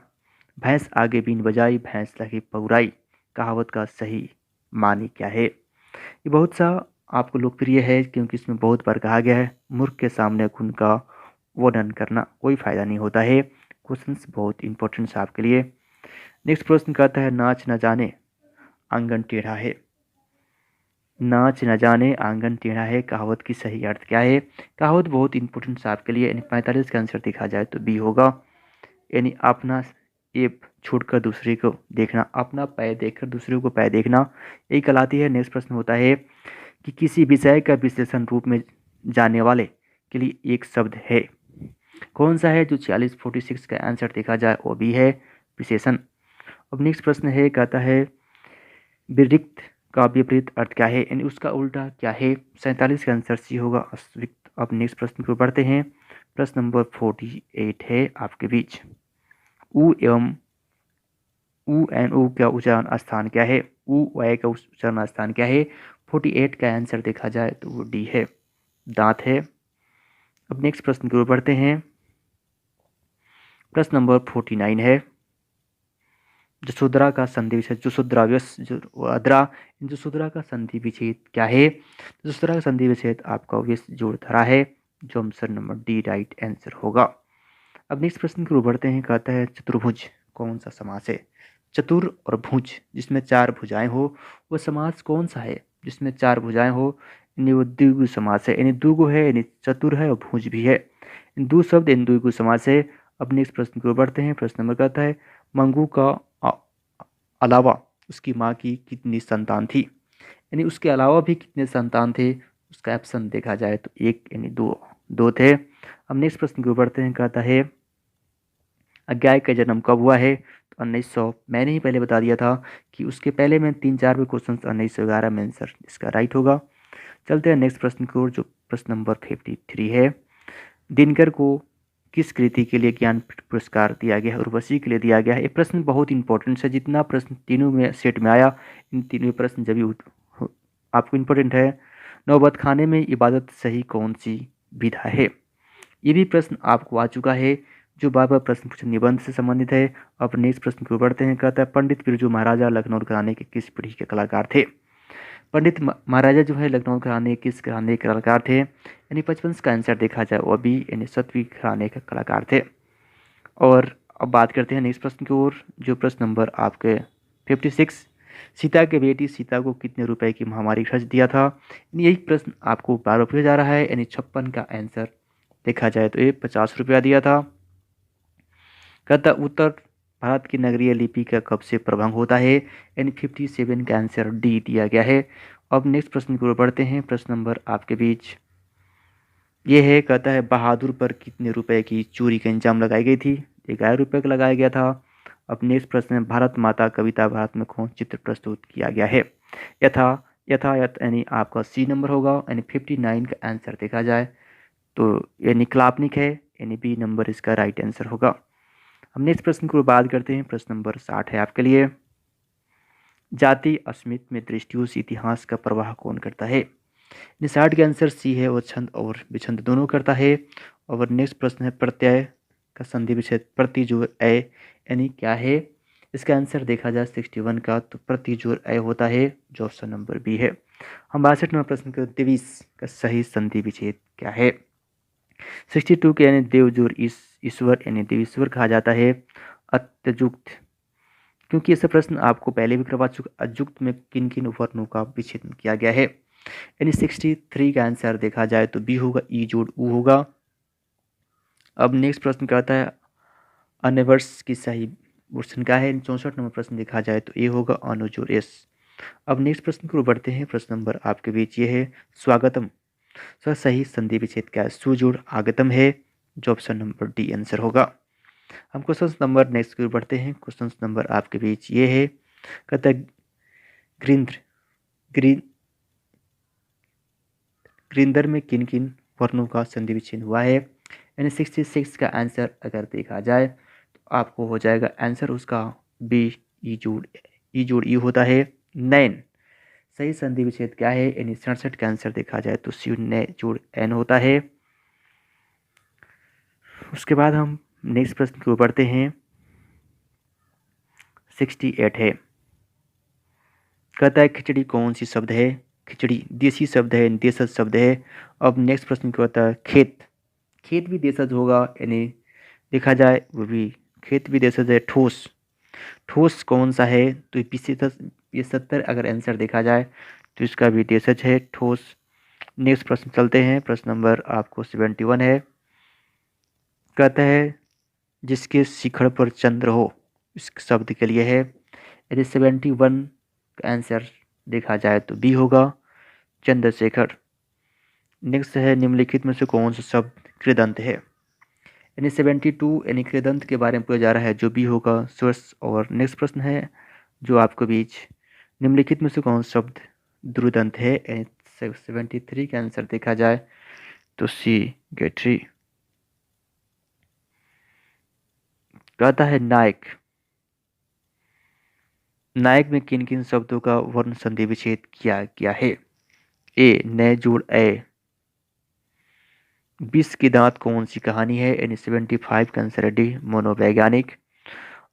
Speaker 1: भैंस आगे बीन बजाई भैंस लगी पौराई कहावत का सही मानी क्या है? ये बहुत सा आपको लोकप्रिय है क्योंकि इसमें बहुत बार कहा गया है मूर्ख के सामने गुण का वर्णन करना कोई फायदा नहीं होता है। क्वेश्चंस बहुत इंपॉर्टेंट है आपके लिए। नेक्स्ट प्रश्न कहता है नाच न जाने आंगन टेढ़ा है। नाच न जाने आंगन टेढ़ा है कहावत की सही अर्थ क्या है? कहावत बहुत इंपॉर्टेंट है आपके लिए, यानी 45 का आंसर देखा जाए तो बी होगा, यानी अपना एप छोड़कर दूसरे को देखना, अपना पैर देखकर दूसरे को पैर देखना, यही कहलाती है। नेक्स्ट प्रश्न होता है कि किसी विषय का विश्लेषण रूप में जानने वाले के लिए एक शब्द है, कौन सा है? जो 46 का आंसर देखा जाए वो भी है विशेषण। अब नेक्स्ट प्रश्न है, कहता है विरिक्त का विपरीत अर्थ क्या है, यानी उसका उल्टा क्या है? 47 का आंसर सी होगा अस्विक्त। अब नेक्स्ट प्रश्न को पढ़ते हैं। प्रश्न नंबर 48 है आपके बीच। उ एवं उ एंड ऊ का उच्चारण स्थान क्या है? उ वाय का उच्चारण स्थान क्या है? 48 का आंसर देखा जाए तो वो डी है, दांत है। अब नेक्स्ट प्रश्न की ओर बढ़ते हैं। प्रश्न नंबर 49 है जसोदरा का संधि विच्छेद, जसोदरा अदरा जसोदरा का संधि विच्छेद क्या है? जसोदरा का संधि विच्छेद आपका व्यस जोड़ धरा है, जो answer number D right answer होगा। अब नेक्स्ट प्रश्न की ओर बढ़ते हैं। कहता है चतुर्भुज कौन सा समास है? चतुर और भुज जिसमें 4 भुजाएं हो वो समास कौन सा है जिसमें 4 भुजाएं हो? यानी वो द्विगु समास है, यानी दुगु है, यानी चतुर है और भुज भी है। दो शब्द इन द्विगु समास है। अब नेक्स्ट प्रश्न की ओर बढ़ते हैं। प्रश्न नंबर कहता है मंगू का अलावा उसकी माँ की कितनी संतान थी? यानी उसके अलावा भी कितने संतान थे? उसका ऑप्शन देखा जाए तो एक, यानी दो थे। अब नेक्स्ट प्रश्न की ओर बढ़ते हैं। कहता है अज्ञाय का जन्म कब हुआ है? तो 1900, मैंने ही पहले बता दिया था कि उसके पहले में 3-4 में क्वेश्चन 1911 में आंसर इसका राइट होगा। चलते हैं नेक्स्ट प्रश्न की ओर, जो प्रश्न नंबर 53 है। दिनकर को किस कृति के लिए ज्ञानपीठ पुरस्कार दिया गया है? उर्वशी के लिए दिया गया है। ये प्रश्न बहुत इंपॉर्टेंट है, जितना प्रश्न तीनों में सेट में आया इन तीनों प्रश्न जब भी आपको इंपॉर्टेंट है। नौबत खाने में इबादत सही कौन सी विधा है? ये भी प्रश्न आपको आ चुका है, जो बार बार प्रश्न पूछे निबंध से संबंधित है। अब नेक्स्ट प्रश्न को बढ़ते हैं। कहता है पंडित बिरजू महाराजा लखनऊ घराने के किस पीढ़ी के कलाकार थे? पंडित महाराजा जो है लखनऊ घराने किस घराने के कलाकार थे? यानी 55 का आंसर देखा जाए वो भी, यानी 7वीं घराने के कलाकार थे। और अब बात करते हैं नेक्स्ट प्रश्न की ओर, जो प्रश्न नंबर आपके 56, सीता के बेटी सीता को कितने रुपए की महामारी खर्च दिया था? यही प्रश्न आपको बार बार पूछा जा रहा है, यानी 56 का आंसर देखा जाए तो ये 50 रुपया दिया था। कहता उत्तर भारत की नगरीय लिपि का कब से प्रभंग होता है? यानी 57 का आंसर डी दिया गया है। अब नेक्स्ट प्रश्न की ओर बढ़ते हैं। प्रश्न नंबर आपके बीच ये है, कहता है बहादुर पर कितने रुपए की चोरी का इल्जाम लगाई गई थी? 11 रुपये का लगाया गया था। अब नेक्स्ट प्रश्न है भारत माता कविता भारत में कौन चित्र प्रस्तुत किया गया है? यथायथ, यानी आपका सी नंबर होगा, यानी 59 का आंसर देखा जाए तो यानी काल्पनिक है, यानी बी नंबर इसका राइट आंसर होगा। हम नेक्स्ट प्रश्न को बात करते हैं। प्रश्न नंबर 60 है आपके लिए। जाति अस्मिता में दृष्टियों से इतिहास का प्रवाह कौन करता है? 60 का आंसर सी है, वो छंद और विछंद दोनों करता है। और नेक्स्ट प्रश्न है प्रत्यय का संधि विच्छेद प्रतिजोड़ अ यानी क्या है? इसका आंसर देखा जाए 61 का तो प्रतिजोड़ अ होता है, जो ऑप्शन नंबर बी है। हम 62 नंबर प्रश्न का द्विश का सही संधि विच्छेद क्या है? 62 के यानी देवजोड़ ईश्वर यानी देवीश्वर कहा जाता है। अत्युक्त, क्योंकि ऐसा प्रश्न आपको पहले भी करवा चुका, अयुक्त में किन किन वर्णों का विच्छेदन किया गया है? यानी 63 का आंसर देखा जाए तो बी होगा, ई जोड़ ऊ होगा। अब नेक्स्ट प्रश्न कहता है अनवर्स की सही वर्षन क्या है? 64 नंबर प्रश्न देखा जाए तो ए होगा, अनु जोड़ एस। अब नेक्स्ट प्रश्न को बढ़ते हैं। प्रश्न नंबर आपके बीच ये है स्वागतम, सही संधि विच्छेद क्या है? सुजोड़ आगतम है, जो ऑप्शन नंबर डी आंसर होगा। हम क्वेश्चन नंबर नेक्स्ट की ओर बढ़ते हैं। क्वेश्चन नंबर आपके बीच ये है, कहता है ग्रिंदर में किन किन वर्णों का संधि विच्छेद हुआ है? यानी 66 का आंसर अगर देखा जाए तो आपको हो जाएगा आंसर उसका बी, ई जोड़ ई होता है। 9 सही संधि विच्छेद क्या है? यानी 67 का आंसर देखा जाए तो शून्य जोड़ एन होता है। उसके बाद हम नेक्स्ट प्रश्न की ओर बढ़ते हैं। 68 है, कहता है खिचड़ी कौन सी शब्द है? खिचड़ी देसी शब्द है, देशज शब्द है। अब नेक्स्ट प्रश्न क्या होता है? खेत भी देशज होगा, यानी देखा जाए वो भी खेत भी देशज है। ठोस कौन सा है? तो ये 70 अगर आंसर देखा जाए तो इसका भी देशज है, ठोस। नेक्स्ट प्रश्न चलते हैं। प्रश्न नंबर आपको 71 है, कहता है जिसके शिखर पर चंद्र हो, इस शब्द के लिए है। यदि 71 का आंसर देखा जाए तो बी होगा, चंद्रशेखर। नेक्स्ट है निम्नलिखित में से कौन सा शब्द कृदंत है? यानी 72 यानी कृदंत के बारे में पूछा जा रहा है, जो भी होगा स्वर्स। और नेक्स्ट प्रश्न है जो आपके बीच, निम्नलिखित में से कौन सा शब्द द्रुदंत है? 73 का आंसर देखा जाए तो सी, गैट्री। कहता है नायक में किन किन शब्दों का वर्ण संधि विच्छेद किया गया है? ए न जोड़ ए। 20 की दांत कौन सी कहानी है? यानी 75 का आंसर है डी, मनोवैज्ञानिक।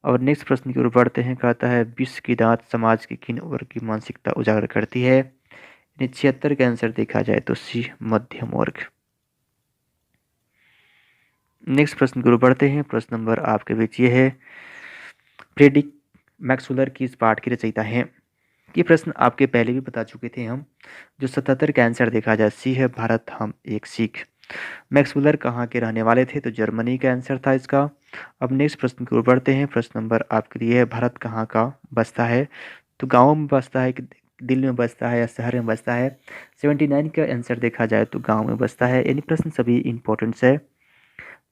Speaker 1: और नेक्स्ट प्रश्न की ओर बढ़ते हैं। कहता है 20 की दांत समाज के किन वर्ग की मानसिकता उजागर करती है? यानी 76 का आंसर देखा जाए तो सी, मध्यम वर्ग। नेक्स्ट प्रश्न की ओर बढ़ते हैं। प्रश्न नंबर आपके बीच ये है, फ्रेडरिक मैक्सवेलर किस पाठ के रचयिता हैं? ये प्रश्न आपके पहले भी बता चुके थे हम। जो 77 का आंसर देखा जाए सी है, भारत हम एक सीख। मैक्सवेलर कहाँ के रहने वाले थे? तो जर्मनी का आंसर था इसका। अब नेक्स्ट प्रश्न की ओर बढ़ते हैं। प्रश्न नंबर आपके लिए है, भारत कहाँ का बसता है? तो गाँव में बसता है कि दिल्ली में बसता है या शहर में बसता है? 79 का आंसर देखा जाए तो गाँव में बसता है। यानी प्रश्न सभी इंपॉर्टेंट्स है।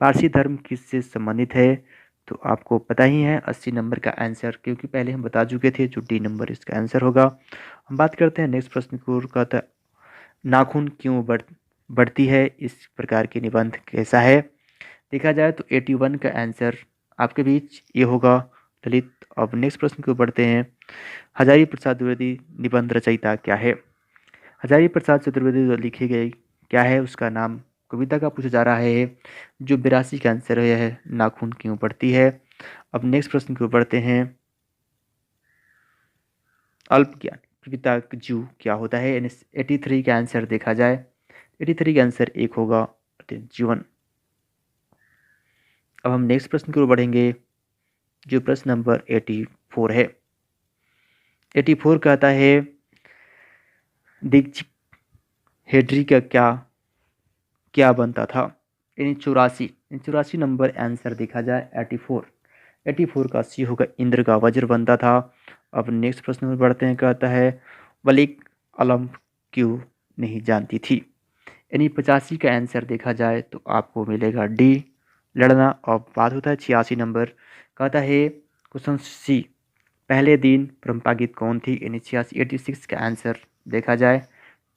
Speaker 1: पारसी धर्म किससे संबंधित है? तो आपको पता ही है 80 नंबर का आंसर, क्योंकि पहले हम बता चुके थे, जो डी नंबर इसका आंसर होगा। हम बात करते हैं नेक्स्ट प्रश्न की ओर। कहता नाखून क्यों बढ़ती है, इस प्रकार के निबंध कैसा है? देखा जाए तो 81 का आंसर आपके बीच ये होगा, ललित। अब नेक्स्ट प्रश्न की ओर बढ़ते हैं। हजारी प्रसाद द्विवेदी निबंध रचयिता क्या है? हजारी प्रसाद चतुर्वेदी जो लिखे गए क्या है, उसका नाम कविता का पूछा जा रहा है। जो 82 का आंसर है नाखून क्यों बढ़ती है। अब नेक्स्ट प्रश्न की ओर बढ़ते हैं। अल्प ज्ञान कविता जू क्या होता है? 83 का आंसर देखा जाए, 83 का आंसर एक होगा, जीवन। अब हम नेक्स्ट प्रश्न की ओर बढ़ेंगे, जो प्रश्न नंबर 84 है। 84 कहता है दीक्षित हेड्री का क्या बनता था? यानी 84 नंबर आंसर देखा जाए 84 का सी होगा, इंद्र का वज्र बनता था। अब नेक्स्ट प्रश्न में बढ़ते हैं। कहता है वलीक अलम क्यों नहीं जानती थी? यानी 85 का आंसर देखा जाए तो आपको मिलेगा डी, लड़ना। और बात होता है 86 नंबर। कहता है क्वेश्चन सी, पहले दिन परंपरा गीत कौन थी? यानी 86 का आंसर देखा जाए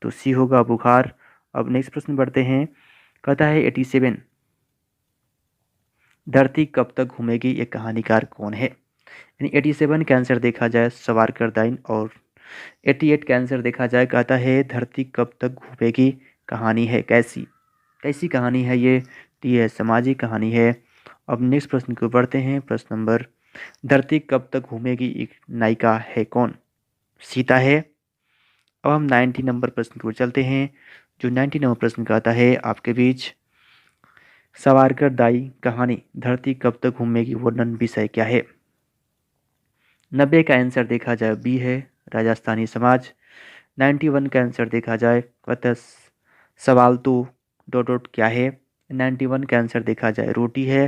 Speaker 1: तो सी होगा, बुखार। अब नेक्स्ट प्रश्न बढ़ते हैं। कहता है 87 धरती कब तक घूमेगी, ये कहानीकार कौन है? यानी 87 का आंसर देखा जाए सावरकर दाइन, और 88 का आंसर देखा जाए कहता है धरती कब तक घूमेगी कहानी है कैसी। कैसी कहानी है ये? तो ये सामाजिक कहानी है। अब नेक्स्ट प्रश्न को बढ़ते हैं। प्रश्न नंबर, धरती कब तक घूमेगी एक नायिका है कौन? सीता है। अब हम 90 नंबर प्रश्न की ओर चलते हैं। जो 90 नंबर प्रश्न का आता है आपके बीच, सावरकर दाई कहानी धरती कब तक घूमेगी वर्णन विषय क्या है? 90 का आंसर देखा जाए बी है, राजस्थानी समाज। 91 का आंसर देखा जाए कहता सवाल तो डॉट डॉट क्या है? 91 का आंसर देखा जाए रोटी है।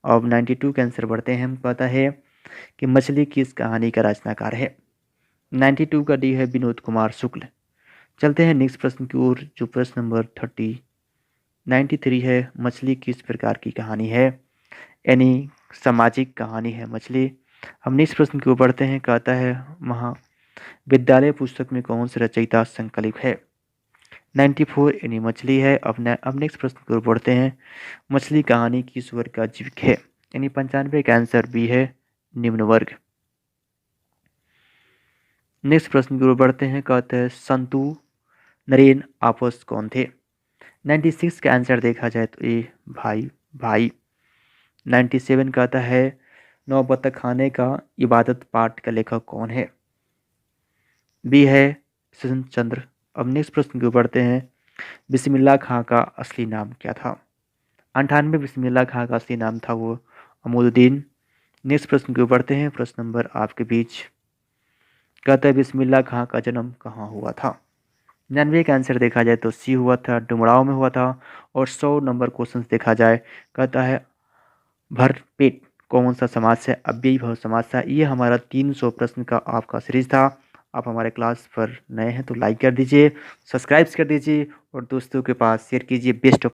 Speaker 1: अब 92 का आंसर बढ़ते हैं, हम पता है कि मछली किस कहानी का रचनाकार है? 92 का डी है विनोद कुमार शुक्ल। चलते हैं नेक्स्ट प्रश्न की ओर, जो प्रश्न नंबर 93 है, मछली किस प्रकार की कहानी है? यानी सामाजिक कहानी है मछली। हम नेक्स्ट प्रश्न की ओर बढ़ते हैं, कहता है महाविद्यालय पुस्तक में कौन सी रचयिता संकलित है? 94 यानी मछली है। अब नेक्स्ट प्रश्न की ओर बढ़ते हैं, मछली कहानी किस वर्ग का जीविक है? यानी 95 का आंसर बी है, निम्न वर्ग। नेक्स्ट प्रश्न की ओर बढ़ते हैं, कहते हैं संतु नरेन आपस कौन थे? 96 का आंसर देखा जाए तो ए भाई भाई। 97 कहता है नौबतख खाने का इबादत पाठ का लेखक कौन है? बी है सजन चंद्र। अब नेक्स्ट प्रश्न की ओर बढ़ते हैं, बिस्मिल्लाह खां का असली नाम क्या था? 98 बिस्मिल्लाह खां का असली नाम था वो अमोदुद्दीन। नेक्स्ट प्रश्न की ओर बढ़ते हैं। प्रश्न नंबर आपके बीच कहता है बिस्मिल्लाह खां का जन्म कहाँ हुआ था? 99 का आंसर देखा जाए तो सी हुआ था, डुमराव में हुआ था। और 100 नंबर क्वेश्चन देखा जाए कहता है भरपेट कौन सा समाज से अव्ययी भव समाज था। ये हमारा 300 प्रश्न का आपका सीरीज था। आप हमारे क्लास पर नए हैं तो लाइक कर दीजिए, सब्सक्राइब कर दीजिए और दोस्तों के पास शेयर कीजिए। Best of